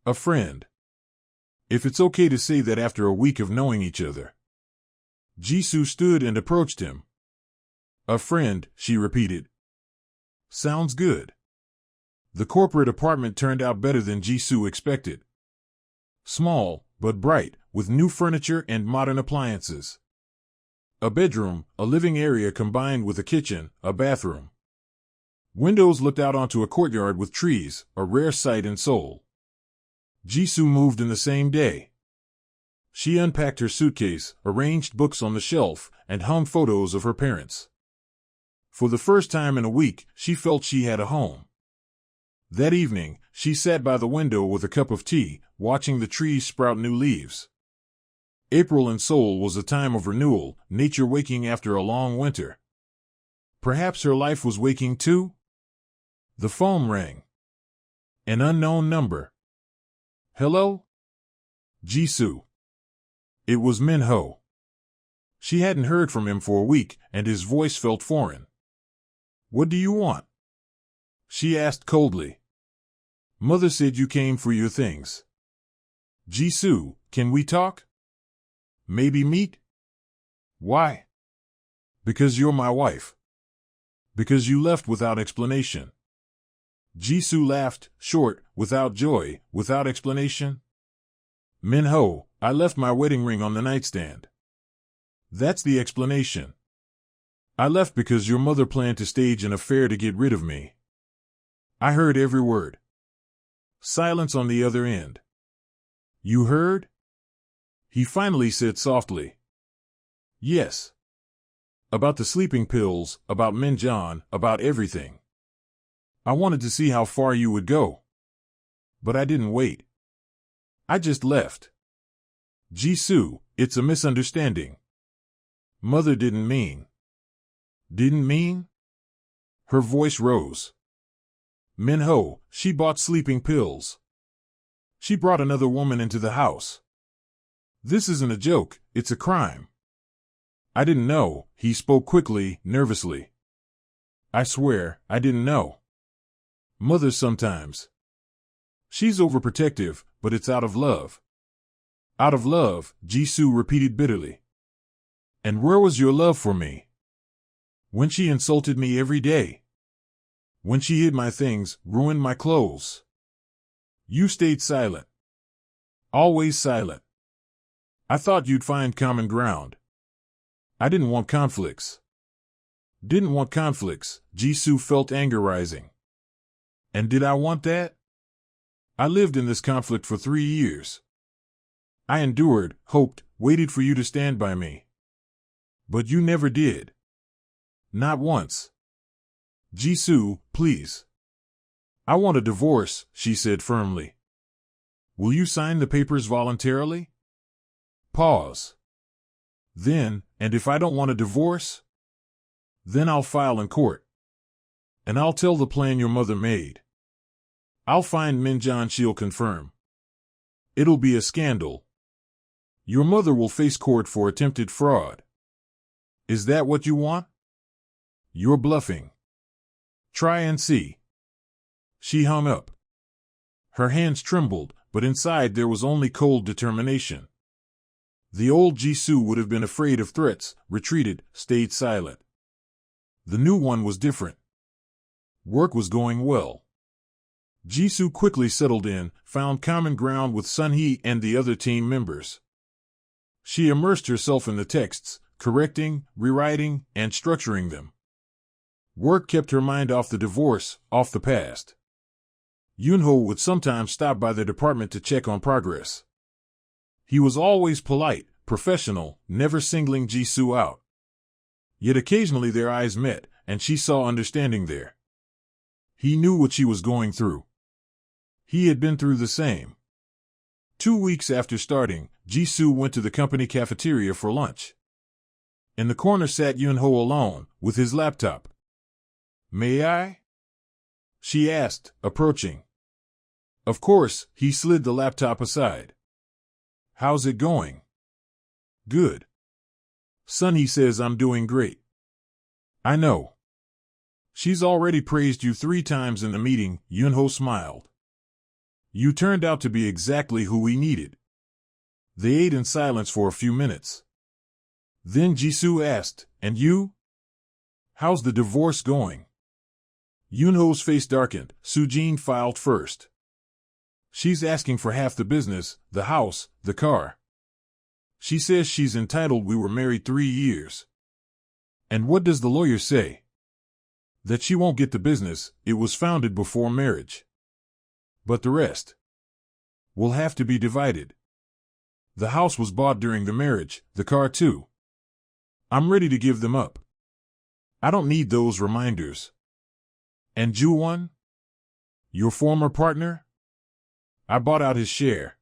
Speaker 1: a friend. If it's okay to say that after a week of knowing each other. Ji-soo stood and approached him. A friend, she repeated. Sounds good. The corporate apartment turned out better than Ji-soo expected. Small, but bright, with new furniture and modern appliances. A bedroom, a living area combined with a kitchen, a bathroom. Windows looked out onto a courtyard with trees, a rare sight in Seoul. Ji-soo moved in the same day. She unpacked her suitcase, arranged books on the shelf, and hung photos of her parents. For the first time in a week, she felt she had a home. That evening, she sat by the window with a cup of tea, watching the trees sprout new leaves. April in Seoul was a time of renewal, nature waking after a long winter. Perhaps her life was waking too? The phone rang. An unknown number. Hello? Ji-soo. It was Min-ho. She hadn't heard from him for a week, and his voice felt foreign. What do you want? She asked coldly. Mother said you came for your things. Ji-soo, can we talk? Maybe meet? Why? Because you're my wife. Because you left without explanation. Ji-soo laughed, short, without joy, without explanation. Min-ho, I left my wedding ring on the nightstand. That's the explanation. I left because your mother planned to stage an affair to get rid of me. I heard every word. Silence on the other end. You heard? He finally said softly. Yes. About the sleeping pills, about Min-john, about everything. I wanted to see how far you would go. But I didn't wait. I just left. Jisoo, it's a misunderstanding. Mother didn't mean. Didn't mean? Her voice rose. Minho, she bought sleeping pills. She brought another woman into the house. This isn't a joke, it's a crime. I didn't know, he spoke quickly, nervously. I swear, I didn't know. Mother sometimes. She's overprotective, but it's out of love. Out of love, Jisoo repeated bitterly. And where was your love for me? When she insulted me every day. When she hid my things, ruined my clothes. You stayed silent. Always silent. I thought you'd find common ground. I didn't want conflicts. Didn't want conflicts, Jisoo felt anger rising. And did I want that? I lived in this conflict for 3 years. I endured, hoped, waited for you to stand by me. But you never did. Not once. Jisoo, please. I want a divorce, she said firmly. Will you sign the papers voluntarily? Pause. Then, and if I don't want a divorce? Then I'll file in court. And I'll tell the plan your mother made. I'll find Minjan, she'll confirm. It'll be a scandal. Your mother will face court for attempted fraud. Is that what you want? You're bluffing. Try and see. She hung up. Her hands trembled, but inside there was only cold determination. The old Jisoo would have been afraid of threats, retreated, stayed silent. The new one was different. Work was going well. Jisoo quickly settled in, found common ground with Sunhee and the other team members. She immersed herself in the texts, correcting, rewriting, and structuring them. Work kept her mind off the divorce, off the past. Yunho would sometimes stop by the department to check on progress. He was always polite, professional, never singling Jisoo out. Yet occasionally their eyes met, and she saw understanding there. He knew what she was going through. He had been through the same. 2 weeks after starting, Jisoo went to the company cafeteria for lunch. In the corner sat Yunho alone, with his laptop. May I? She asked, approaching. Of course, he slid the laptop aside. How's it going? Good. Sunhee says I'm doing great. I know. She's already praised you 3 times in the meeting, Yunho smiled. You turned out to be exactly who we needed. They ate in silence for a few minutes. Then Jisoo asked, and you? How's the divorce going? Yunho's face darkened. Sujin filed first. She's asking for half the business, the house, the car. She says she's entitled. We were married 3 years. And what does the lawyer say? That she won't get the business, it was founded before marriage. But the rest will have to be divided. The house was bought during the marriage, the car too. I'm ready to give them up. I don't need those reminders. And Ju-won? Your former partner? I bought out his share.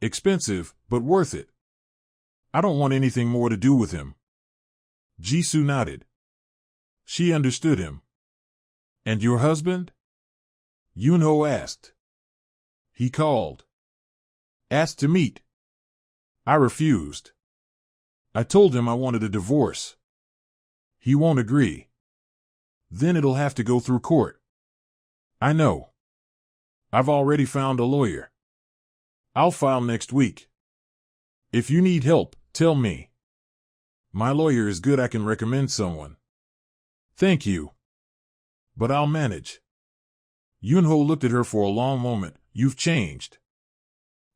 Speaker 1: Expensive, but worth it. I don't want anything more to do with him. Jisoo nodded. She understood him. And your husband? Yunho asked. He called. Asked to meet. I refused. I told him I wanted a divorce. He won't agree. Then it'll have to go through court. I know. I've already found a lawyer. I'll file next week. If you need help, tell me. My lawyer is good. I can recommend someone. Thank you. But I'll manage. Yunho looked at her for a long moment. You've changed.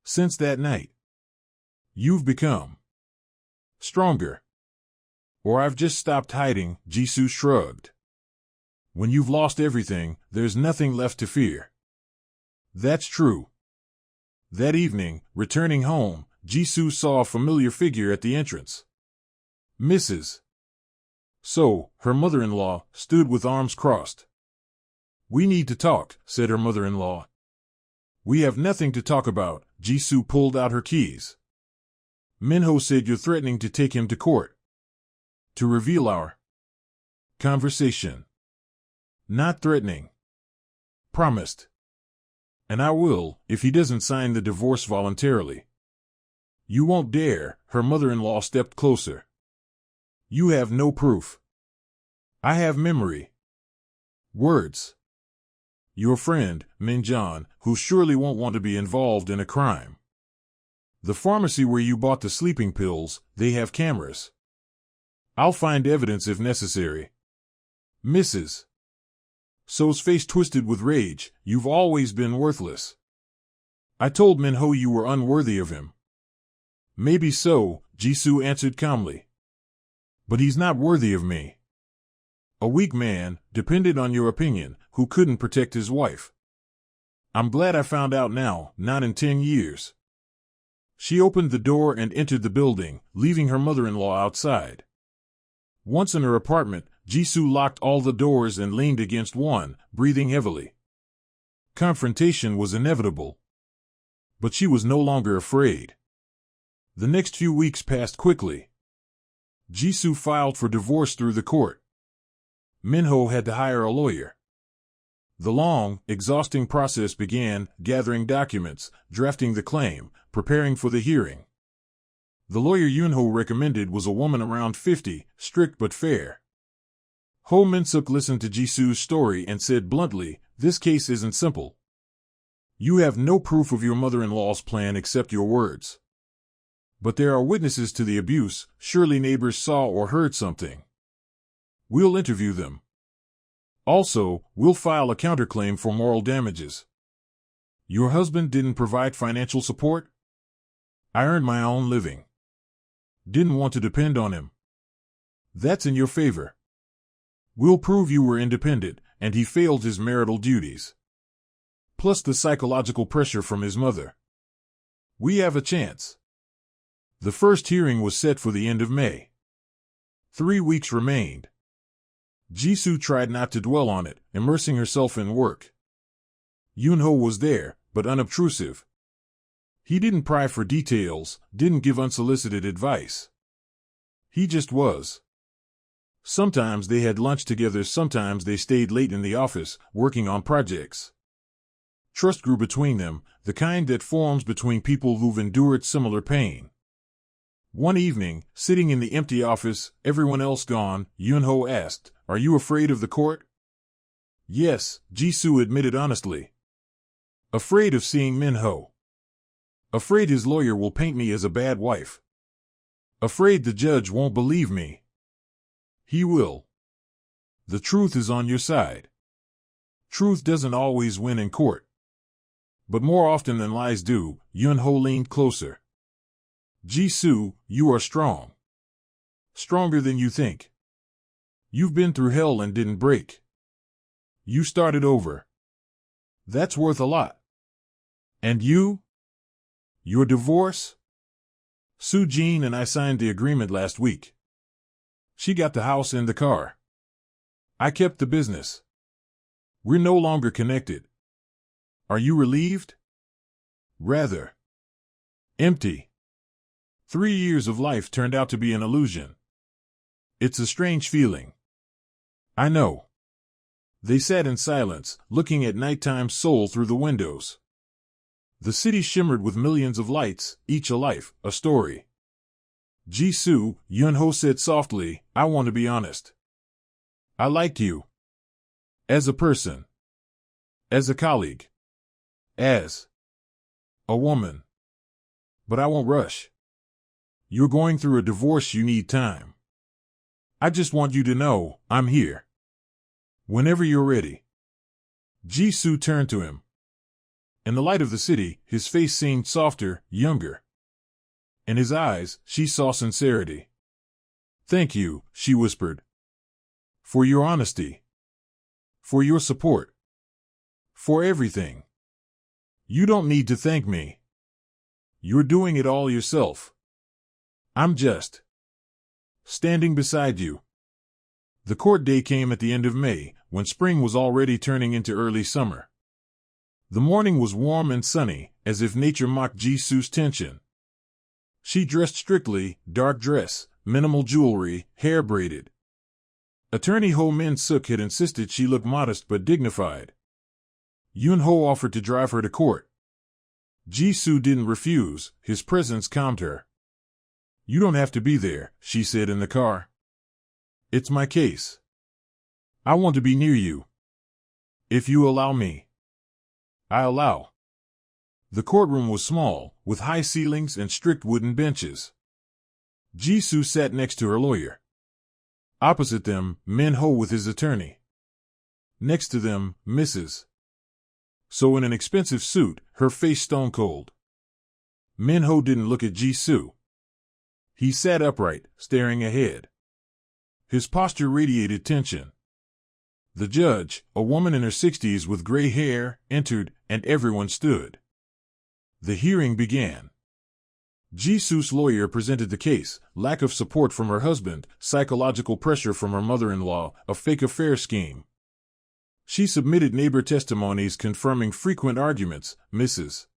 Speaker 1: Since that night. You've become stronger. Or I've just stopped hiding, Jisoo shrugged. When you've lost everything, there's nothing left to fear. That's true. That evening, returning home, Jisoo saw a familiar figure at the entrance. Mrs. So, her mother-in-law, stood with arms crossed. We need to talk, said her mother-in-law. We have nothing to talk about. Jisoo pulled out her keys. Minho said you're threatening to take him to court. To reveal our conversation. Not threatening. Promised. And I will, if he doesn't sign the divorce voluntarily. You won't dare. Her mother-in-law stepped closer. You have no proof. I have memory. Words. Your friend, Minjan, who surely won't want to be involved in a crime. The pharmacy where you bought the sleeping pills, they have cameras. I'll find evidence if necessary. Mrs. So's face twisted with rage. You've always been worthless. I told Minho you were unworthy of him. Maybe so, Jisoo answered calmly. But he's not worthy of me. A weak man, dependent on your opinion, who couldn't protect his wife. I'm glad I found out now, not in 10 years. She opened the door and entered the building, leaving her mother-in-law outside. Once in her apartment, Jisoo locked all the doors and leaned against one, breathing heavily. Confrontation was inevitable. But she was no longer afraid. The next few weeks passed quickly. Jisoo filed for divorce through the court. Minho had to hire a lawyer. The long, exhausting process began, gathering documents, drafting the claim, preparing for the hearing. The lawyer Yunho recommended was a woman around 50, strict but fair. Ho Min-suk listened to Jisoo's story and said bluntly, this case isn't simple. You have no proof of your mother-in-law's plan except your words. But there are witnesses to the abuse, surely neighbors saw or heard something. We'll interview them. Also, we'll file a counterclaim for moral damages. Your husband didn't provide financial support? I earned my own living. Didn't want to depend on him. That's in your favor. We'll prove you were independent, and he failed his marital duties. Plus the psychological pressure from his mother. We have a chance. The first hearing was set for the end of May. 3 weeks remained. Jisoo tried not to dwell on it, immersing herself in work. Yunho was there, but unobtrusive. He didn't pry for details, didn't give unsolicited advice. He just was. Sometimes they had lunch together, sometimes they stayed late in the office, working on projects. Trust grew between them, the kind that forms between people who've endured similar pain. One evening, sitting in the empty office, everyone else gone, Yunho asked, "Are you afraid of the court?" "Yes," Jisoo admitted honestly. "Afraid of seeing Minho. Afraid his lawyer will paint me as a bad wife. Afraid the judge won't believe me. He will. The truth is on your side. Truth doesn't always win in court. But more often than lies do." Yunho leaned closer. "Jisoo, you are strong. Stronger than you think. You've been through hell and didn't break. You started over. That's worth a lot. And you? Your divorce? Soo-jin and I signed the agreement last week. She got the house and the car. I kept the business. We're no longer connected. Are you relieved?" "Rather. Empty. 3 years of life turned out to be an illusion. It's a strange feeling." "I know." They sat in silence, looking at nighttime Seoul through the windows. The city shimmered with millions of lights, each a life, a story. "Jisoo," Yunho said softly, "I want to be honest. I liked you. As a person. As a colleague. As a woman. But I won't rush. You're going through a divorce, you need time. I just want you to know, I'm here. Whenever you're ready." Jisoo turned to him. In the light of the city, his face seemed softer, younger. In his eyes, she saw sincerity. "Thank you," she whispered. "For your honesty. For your support. For everything. You don't need to thank me. You're doing it all yourself. I'm just standing beside you." The court day came at the end of May, when spring was already turning into early summer. The morning was warm and sunny, as if nature mocked Jisoo's tension. She dressed strictly, dark dress, minimal jewelry, hair braided. Attorney Ho Min-suk had insisted she look modest but dignified. Yun-ho offered to drive her to court. Jisoo didn't refuse, his presence calmed her. "You don't have to be there," she said in the car. "It's my case. I want to be near you. If you allow me." "I allow." The courtroom was small, with high ceilings and strict wooden benches. Jisoo sat next to her lawyer. Opposite them, Min-ho with his attorney. Next to them, Mrs. So in an expensive suit, her face stone cold. Min-ho didn't look at Jisoo. He sat upright, staring ahead. His posture radiated tension. The judge, a woman in her 60s with gray hair, entered, and everyone stood. The hearing began. Jisoo's lawyer presented the case: lack of support from her husband, psychological pressure from her mother-in-law, a fake affair scheme. She submitted neighbor testimonies confirming frequent arguments, Mrs.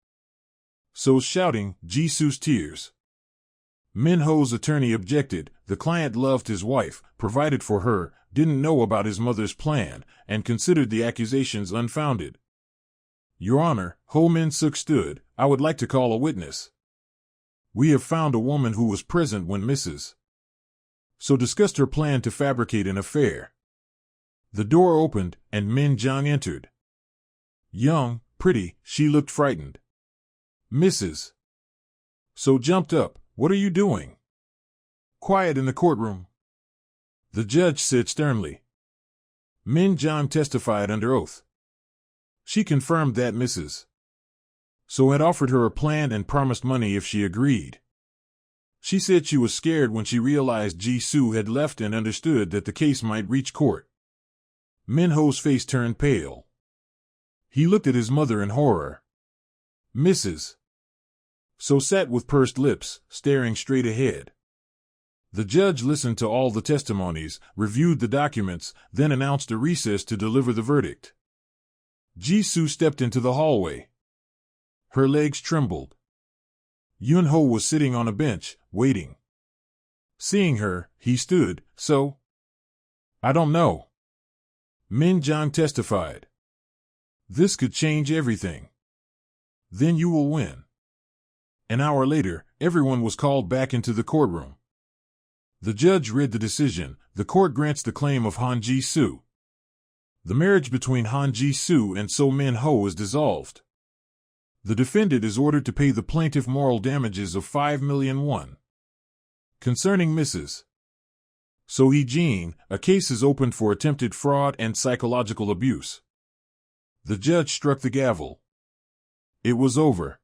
Speaker 1: So's shouting, Jisoo's tears. Min-ho's attorney objected. The client loved his wife, provided for her, didn't know about his mother's plan, and considered the accusations unfounded. "Your Honor," Ho Min-suk stood, "I would like to call a witness. We have found a woman who was present when Mrs. So discussed her plan to fabricate an affair." The door opened, and Min Jong entered. Young, pretty, she looked frightened. Mrs. So jumped up. "What are you doing?" "Quiet in the courtroom," the judge said sternly. Min Jong testified under oath. She confirmed that Mrs. So had offered her a plan and promised money if she agreed. She said she was scared when she realized Jisoo had left and understood that the case might reach court. Min-ho's face turned pale. He looked at his mother in horror. Mrs. So sat with pursed lips, staring straight ahead. The judge listened to all the testimonies, reviewed the documents, then announced a recess to deliver the verdict. Jisoo stepped into the hallway. Her legs trembled. Yun-ho was sitting on a bench, waiting. Seeing her, he stood. "So?" "I don't know." Min Jong testified. "This could change everything. Then you will win." An hour later, everyone was called back into the courtroom. The judge read the decision. The court grants the claim of Han Jisoo. The marriage between Han Jisoo and So Min-ho is dissolved. The defendant is ordered to pay the plaintiff moral damages of 5 million won. Concerning Mrs. So Hee-jin, a case is opened for attempted fraud and psychological abuse. The judge struck the gavel. It was over.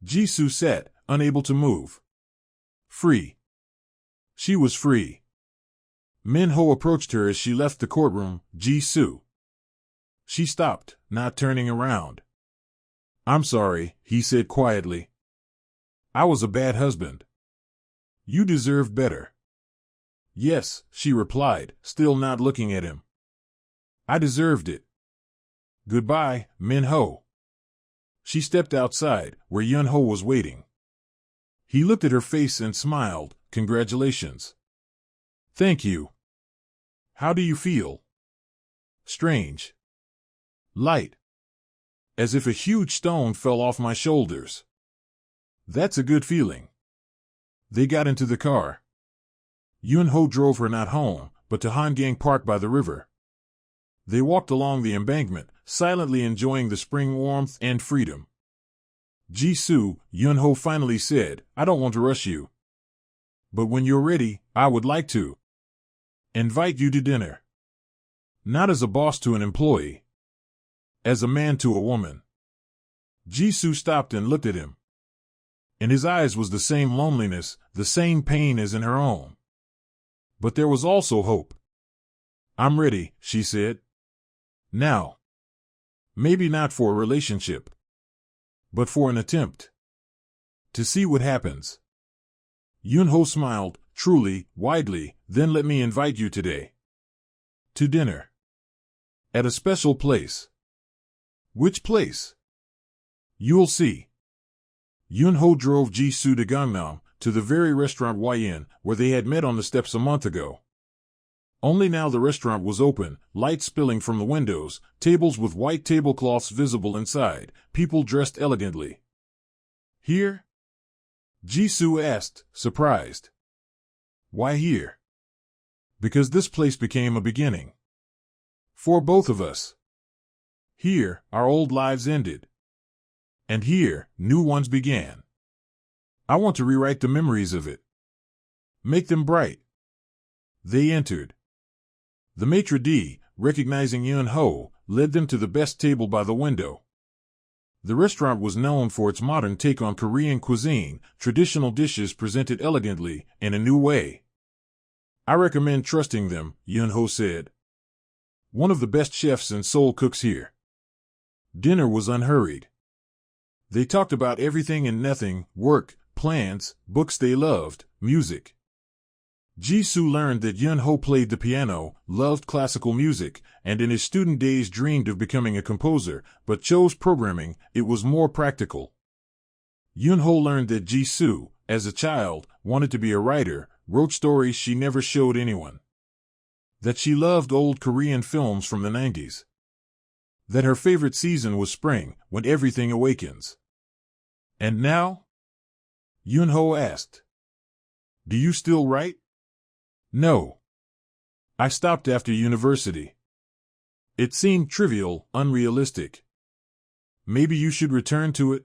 Speaker 1: Jisoo sat, unable to move. Free. She was free. Min-ho approached her as she left the courtroom. "Jisoo." She stopped, not turning around. "I'm sorry," he said quietly. "I was a bad husband. You deserve better." "Yes," she replied, still not looking at him. "I deserved it. Goodbye, Min-ho." She stepped outside, where Yun-ho was waiting. He looked at her face and smiled. "Congratulations." "Thank you. How do you feel?" "Strange. Light. As if a huge stone fell off my shoulders." "That's a good feeling." They got into the car. Yun-ho drove her not home, but to Hangang Park by the river. They walked along the embankment, silently enjoying the spring warmth and freedom. "Jisoo," Yun-ho finally said, "I don't want to rush you. But when you're ready, I would like to invite you to dinner. Not as a boss to an employee. As a man to a woman." Jisoo stopped and looked at him. In his eyes was the same loneliness, the same pain as in her own. But there was also hope. "I'm ready," she said. "Now. Maybe not for a relationship. But for an attempt. To see what happens." Yun-ho smiled, truly, widely. "Then let me invite you today. To dinner. At a special place. Which place? You'll see. Yun-ho drove Ji-soo to Gangnam, to the very restaurant YN, where they had met on the steps a month ago. Only now the restaurant was open, light spilling from the windows, tables with white tablecloths visible inside, people dressed elegantly. Here? Ji-soo asked, surprised. Why here? Because this place became a beginning. For both of us. Here, our old lives ended. And here, new ones began. I want to rewrite the memories of it. Make them bright. They entered. The maitre d', recognizing Yun-ho, led them to the best table by the window. The restaurant was known for its modern take on Korean cuisine, traditional dishes presented elegantly, in a new way. I recommend trusting them, Yun-ho said. One of the best chefs and Seoul cooks here. Dinner was unhurried. They talked about everything and nothing, work, plans, books they loved, music. Ji-soo learned that Yun-ho played the piano, loved classical music, and in his student days dreamed of becoming a composer, but chose programming. It was more practical. Yun-ho learned that Ji-soo, as a child, wanted to be a writer, wrote stories she never showed anyone. That she loved old Korean films from the 90s. That her favorite season was spring, when everything awakens. And now? Yun-ho asked. Do you still write? No. I stopped after university. It seemed trivial, unrealistic. Maybe you should return to it?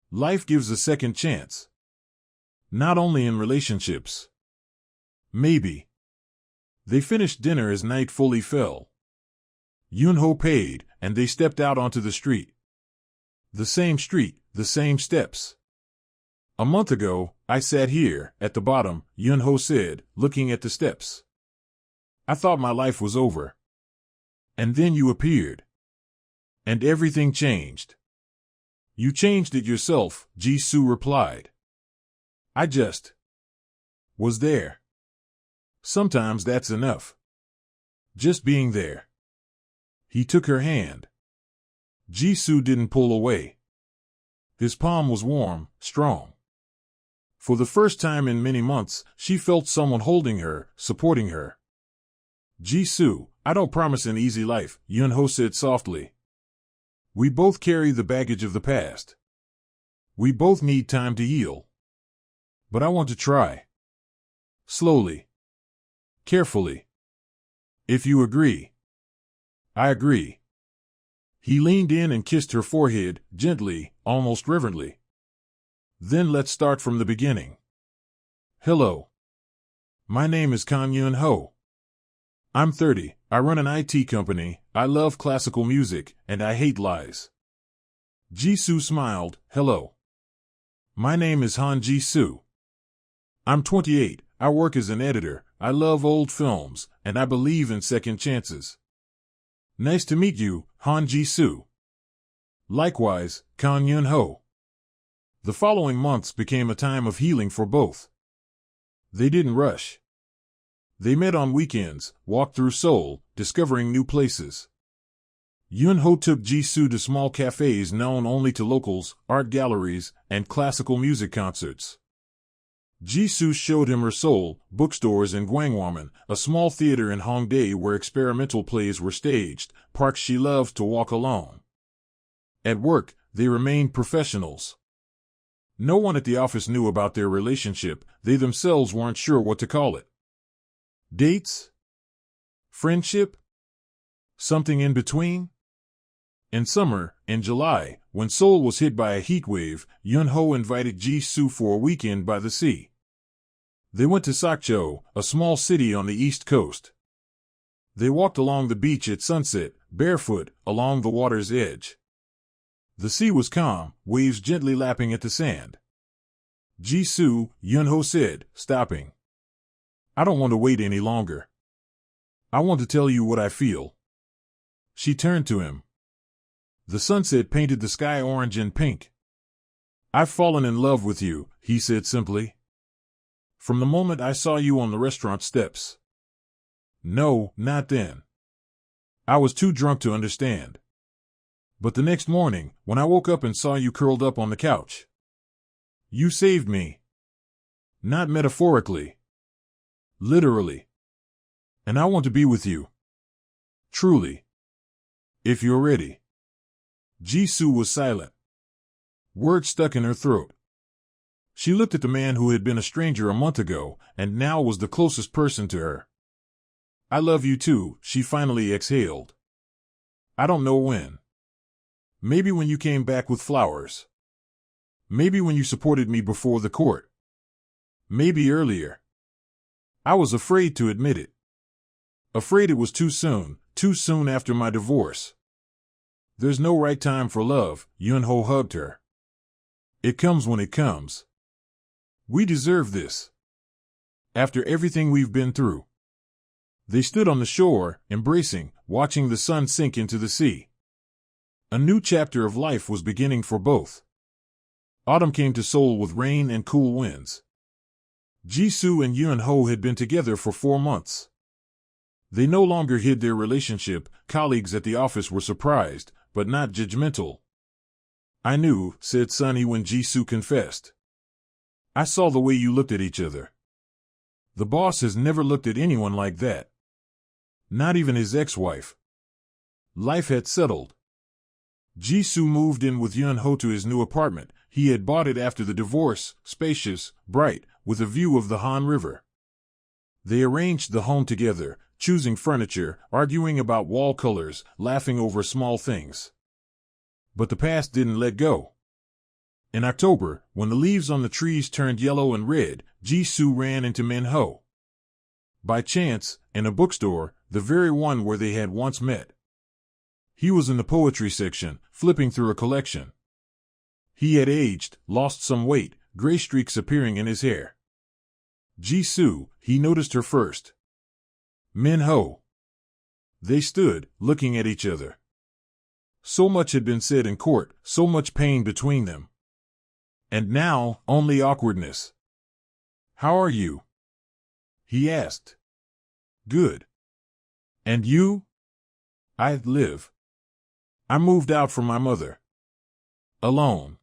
Speaker 1: Life gives a second chance. Not only in relationships. Maybe. They finished dinner as night fully fell. Yun-ho paid, and they stepped out onto the street. The same street, the same steps. A month ago, I sat here, at the bottom, Yun-ho said, looking at the steps. I thought my life was over. And then you appeared. And everything changed. You changed it yourself, Ji-soo replied. I just was there. Sometimes that's enough. Just being there. He took her hand. Ji-soo didn't pull away. His palm was warm, strong. For the first time in many months, she felt someone holding her, supporting her. Ji-soo, I don't promise an easy life, Yun-ho said softly. We both carry the baggage of the past. We both need time to heal. But I want to try. Slowly. Carefully. If you agree. I agree. He leaned in and kissed her forehead, gently, almost reverently. Then let's start from the beginning. Hello. My name is Kang Yun-ho. I'm 30, I run an IT company, I love classical music, and I hate lies. Ji-soo smiled, hello. My name is Han Ji-soo. I'm 28, I work as an editor, I love old films, and I believe in second chances. Nice to meet you, Han Ji-soo. Likewise, Kang Yun-ho. The following months became a time of healing for both. They didn't rush. They met on weekends, walked through Seoul, discovering new places. Yun-ho took Ji-soo to small cafes known only to locals, art galleries, and classical music concerts. Ji-soo showed him her Seoul, bookstores in Gwanghwamun, a small theater in Hongdae where experimental plays were staged, parks she loved to walk alone. At work, they remained professionals. No one at the office knew about their relationship, they themselves weren't sure what to call it. Dates? Friendship? Something in between? In summer, in July, when Seoul was hit by a heat wave, Yun-ho invited Ji-soo for a weekend by the sea. They went to Sakcho, a small city on the east coast. They walked along the beach at sunset, barefoot, along the water's edge. The sea was calm, waves gently lapping at the sand. Ji-soo, Yun-ho said, stopping. I don't want to wait any longer. I want to tell you what I feel. She turned to him. The sunset painted the sky orange and pink. I've fallen in love with you, he said simply. From the moment I saw you on the restaurant steps. No, not then. I was too drunk to understand. But the next morning, when I woke up and saw you curled up on the couch, you saved me. Not metaphorically. Literally. And I want to be with you. Truly. If you're ready. Jisoo was silent. Words stuck in her throat. She looked at the man who had been a stranger a month ago, and now was the closest person to her. I love you too, she finally exhaled. I don't know when. Maybe when you came back with flowers. Maybe when you supported me before the court. Maybe earlier. I was afraid to admit it. Afraid it was too soon after my divorce. There's no right time for love, Yunho hugged her. It comes when it comes. We deserve this. After everything we've been through. They stood on the shore, embracing, watching the sun sink into the sea. A new chapter of life was beginning for both. Autumn came to Seoul with rain and cool winds. Jisoo and Yunho had been together for 4 months. They no longer hid their relationship. Colleagues at the office were surprised, but not judgmental. I knew, said Sunny when Jisoo confessed. I saw the way you looked at each other. The boss has never looked at anyone like that. Not even his ex-wife. Life had settled. Jisoo moved in with Yunho to his new apartment. He had bought it after the divorce, spacious, bright, with a view of the Han River. They arranged the home together, choosing furniture, arguing about wall colors, laughing over small things. But the past didn't let go. In October, when the leaves on the trees turned yellow and red, Jisoo ran into Minho. By chance, in a bookstore, the very one where they had once met. He was in the poetry section, flipping through a collection. He had aged, lost some weight, gray streaks appearing in his hair. Jisoo, he noticed her first. Minho. They stood, looking at each other. So much had been said in court, so much pain between them. And now, only awkwardness. How are you? He asked. Good. And you? I live. I moved out from my mother. Alone.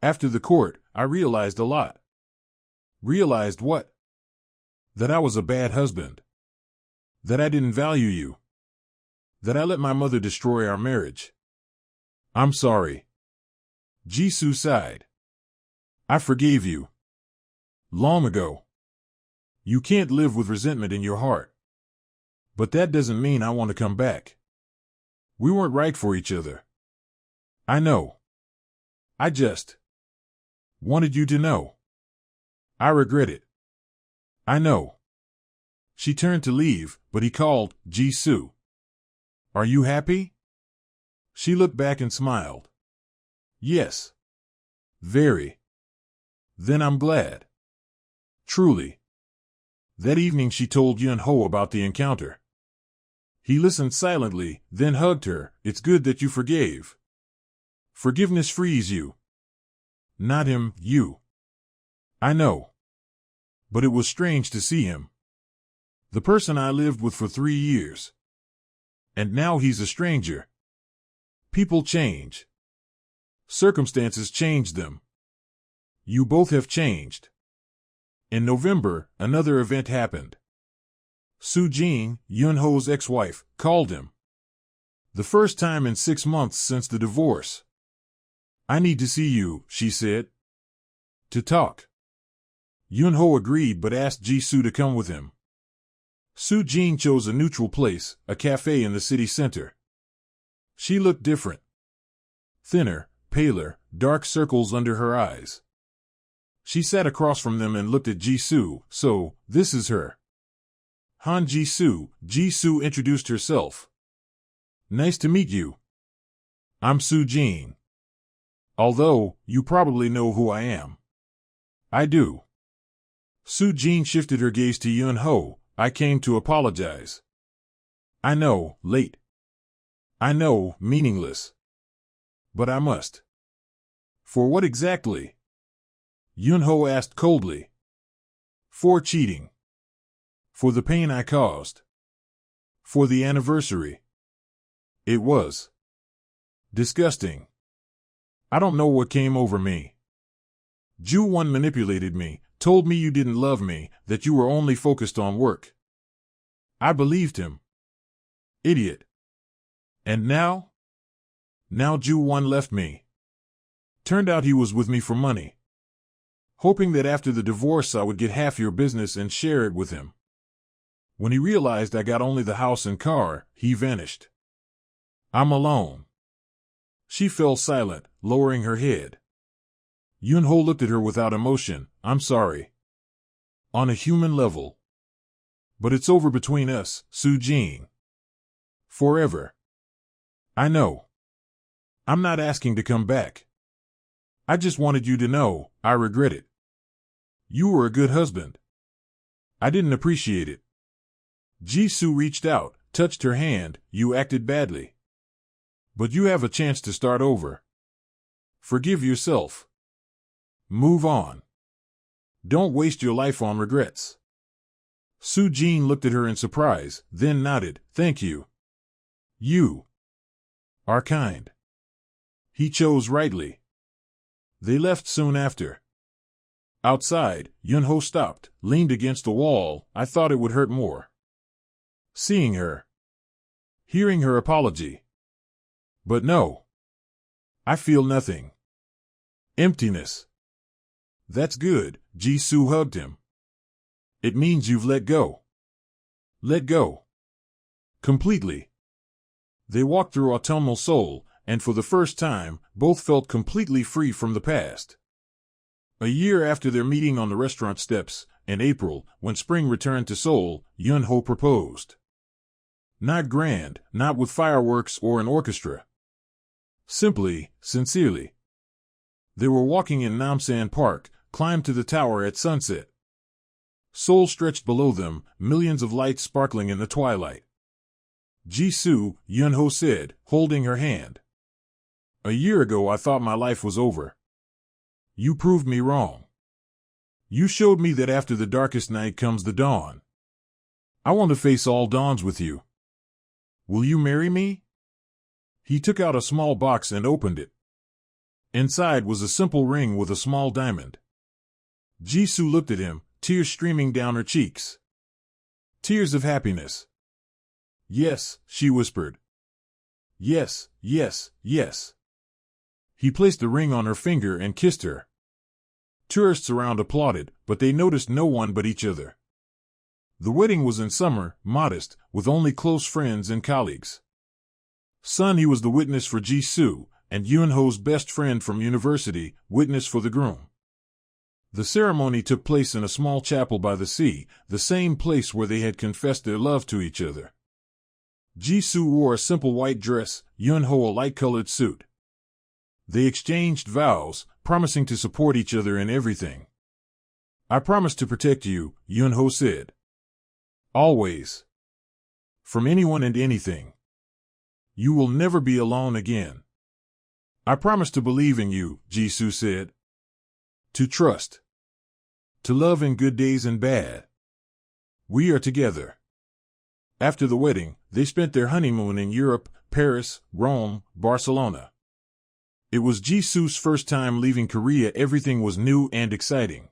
Speaker 1: After the court, I realized a lot. Realized what? That I was a bad husband. That I didn't value you. That I let my mother destroy our marriage. I'm sorry. Jisoo sighed. I forgave you. Long ago. You can't live with resentment in your heart. But that doesn't mean I want to come back. We weren't right for each other. I know. I just wanted you to know. I regret it. I know. She turned to leave, but he called, Jisoo. Are you happy? She looked back and smiled. Yes. Very. Then I'm glad. Truly. That evening she told Yunho about the encounter. He listened silently, then hugged her. It's good that you forgave. Forgiveness frees you. Not him, you. I know. But it was strange to see him. The person I lived with for 3 years. And now he's a stranger. People change. Circumstances change them. You both have changed. In November, another event happened. Soo-jin, Yunho's ex-wife, called him. The first time in 6 months since the divorce. I need to see you, she said. To talk. Yunho agreed but asked Jisoo to come with him. Soo-jin chose a neutral place, a cafe in the city center. She looked different. Thinner, paler, dark circles under her eyes. She sat across from them and looked at Jisoo. So, this is her. Han Jisoo. Jisoo introduced herself. Nice to meet you. I'm Soo-jin. Although, you probably know who I am. I do. Soo-jin shifted her gaze to Yunho. I came to apologize. I know, late. I know, meaningless. But I must. For what exactly? Yunho asked coldly. For cheating. For the pain I caused. For the anniversary. It was. Disgusting. I don't know what came over me. Ju-won manipulated me, told me you didn't love me, that you were only focused on work. I believed him. Idiot. And now? Now Ju-won left me. Turned out he was with me for money. Hoping that after the divorce I would get half your business and share it with him. When he realized I got only the house and car, he vanished. I'm alone. She fell silent, lowering her head. Yun-ho looked at her without emotion. I'm sorry. On a human level. But it's over between us, Soo-jin. Forever. I know. I'm not asking to come back. I just wanted you to know, I regret it. You were a good husband. I didn't appreciate it. Jisoo reached out, touched her hand. You acted badly. But you have a chance to start over. Forgive yourself. Move on. Don't waste your life on regrets. Soo-jin looked at her in surprise, then nodded. Thank you. You are kind. He chose rightly. They left soon after. Outside, Yun-ho stopped, leaned against the wall. I thought it would hurt more. Seeing her. Hearing her apology. But no. I feel nothing. Emptiness. That's good. Jisoo hugged him. It means you've let go. Let go. Completely. They walked through autumnal Seoul, and for the first time, both felt completely free from the past. A year after their meeting on the restaurant steps, in April, when spring returned to Seoul, Yun-ho proposed. Not grand, not with fireworks or an orchestra. Simply, sincerely. They were walking in Namsan Park, climbed to the tower at sunset. Seoul stretched below them, millions of lights sparkling in the twilight. Jisoo, Yun-ho said, holding her hand. A year ago I thought my life was over. You proved me wrong. You showed me that after the darkest night comes the dawn. I want to face all dawns with you. Will you marry me? He took out a small box and opened it. Inside was a simple ring with a small diamond. Jisoo looked at him, tears streaming down her cheeks. Tears of happiness. Yes, she whispered. Yes, yes, yes. He placed the ring on her finger and kissed her. Tourists around applauded, but they noticed no one but each other. The wedding was in summer, modest, with only close friends and colleagues. He was the witness for Jisoo, and Yun-ho's best friend from university, witness for the groom. The ceremony took place in a small chapel by the sea, the same place where they had confessed their love to each other. Jisoo wore a simple white dress, Yun-ho a light-colored suit. They exchanged vows, promising to support each other in everything. I promise to protect you, Yun-ho said. Always. From anyone and anything. You will never be alone again. I promise to believe in you, Jisoo said. To trust. To love in good days and bad. We are together. After the wedding, they spent their honeymoon in Europe, Paris, Rome, Barcelona. It was Jisoo's first time leaving Korea. Everything was new and exciting.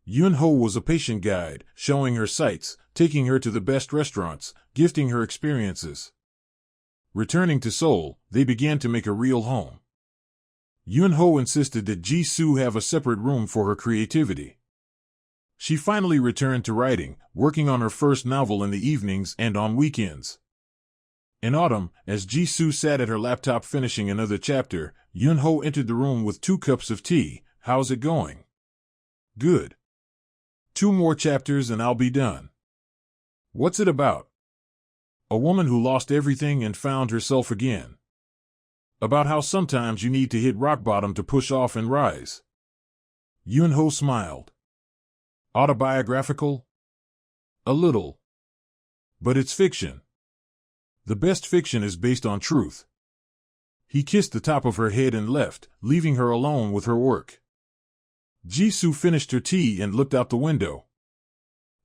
Speaker 1: Yun-ho was a patient guide, showing her sights, taking her to the best restaurants, gifting her experiences. Returning to Seoul, they began to make a real home. Yun-ho insisted that Jisoo have a separate room for her creativity. She finally returned to writing, working on her first novel in the evenings and on weekends. In autumn, as Jisoo sat at her laptop finishing another chapter, Yun-ho entered the room with 2 cups of tea. How's it going? Good. 2 more chapters and I'll be done. What's it about? A woman who lost everything and found herself again. About how sometimes you need to hit rock bottom to push off and rise. Yun-ho smiled. Autobiographical? A little. But it's fiction. The best fiction is based on truth. He kissed the top of her head and left, leaving her alone with her work. Jisoo finished her tea and looked out the window.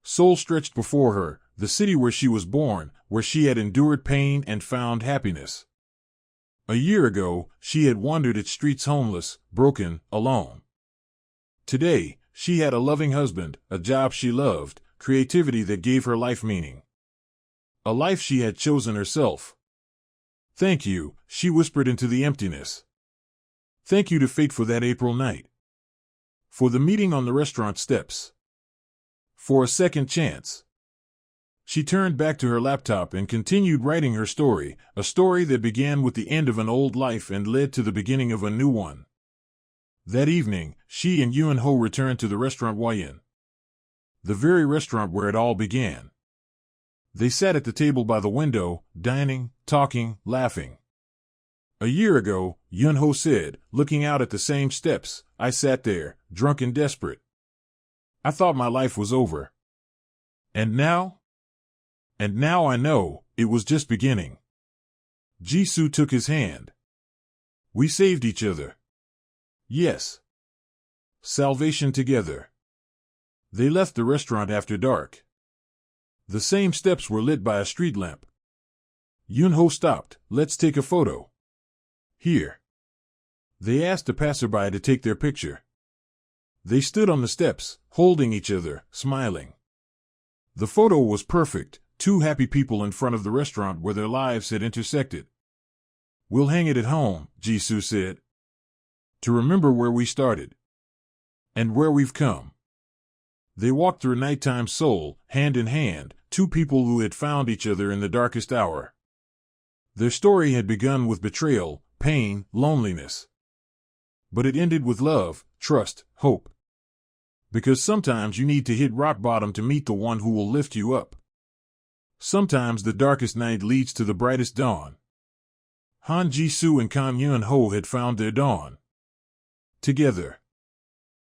Speaker 1: Seoul stretched before her, the city where she was born, where she had endured pain and found happiness. A year ago, she had wandered its streets homeless, broken, alone. Today, she had a loving husband, a job she loved, creativity that gave her life meaning. A life she had chosen herself. Thank you, she whispered into the emptiness. Thank you to fate for that April night. For the meeting on the restaurant steps. For a second chance. She turned back to her laptop and continued writing her story, a story that began with the end of an old life and led to the beginning of a new one. That evening, she and Yun Ho returned to the restaurant Yin. The very restaurant where it all began. They sat at the table by the window, dining, talking, laughing. A year ago, Yun Ho said, looking out at the same steps, I sat there, drunk and desperate. I thought my life was over. And now? And now I know, it was just beginning. Jisoo took his hand. We saved each other. Yes. Salvation together. They left the restaurant after dark. The same steps were lit by a street lamp. Yun Ho stopped. Let's take a photo. Here. They asked a passerby to take their picture. They stood on the steps, holding each other, smiling. The photo was perfect, two happy people in front of the restaurant where their lives had intersected. We'll hang it at home, Jisoo said. To remember where we started. And where we've come. They walked through nighttime Seoul, hand in hand, two people who had found each other in the darkest hour. Their story had begun with betrayal, pain, loneliness. But it ended with love, trust, hope. Because sometimes you need to hit rock bottom to meet the one who will lift you up. Sometimes the darkest night leads to the brightest dawn. Han Jisoo and Kang Yun Ho had found their dawn. Together.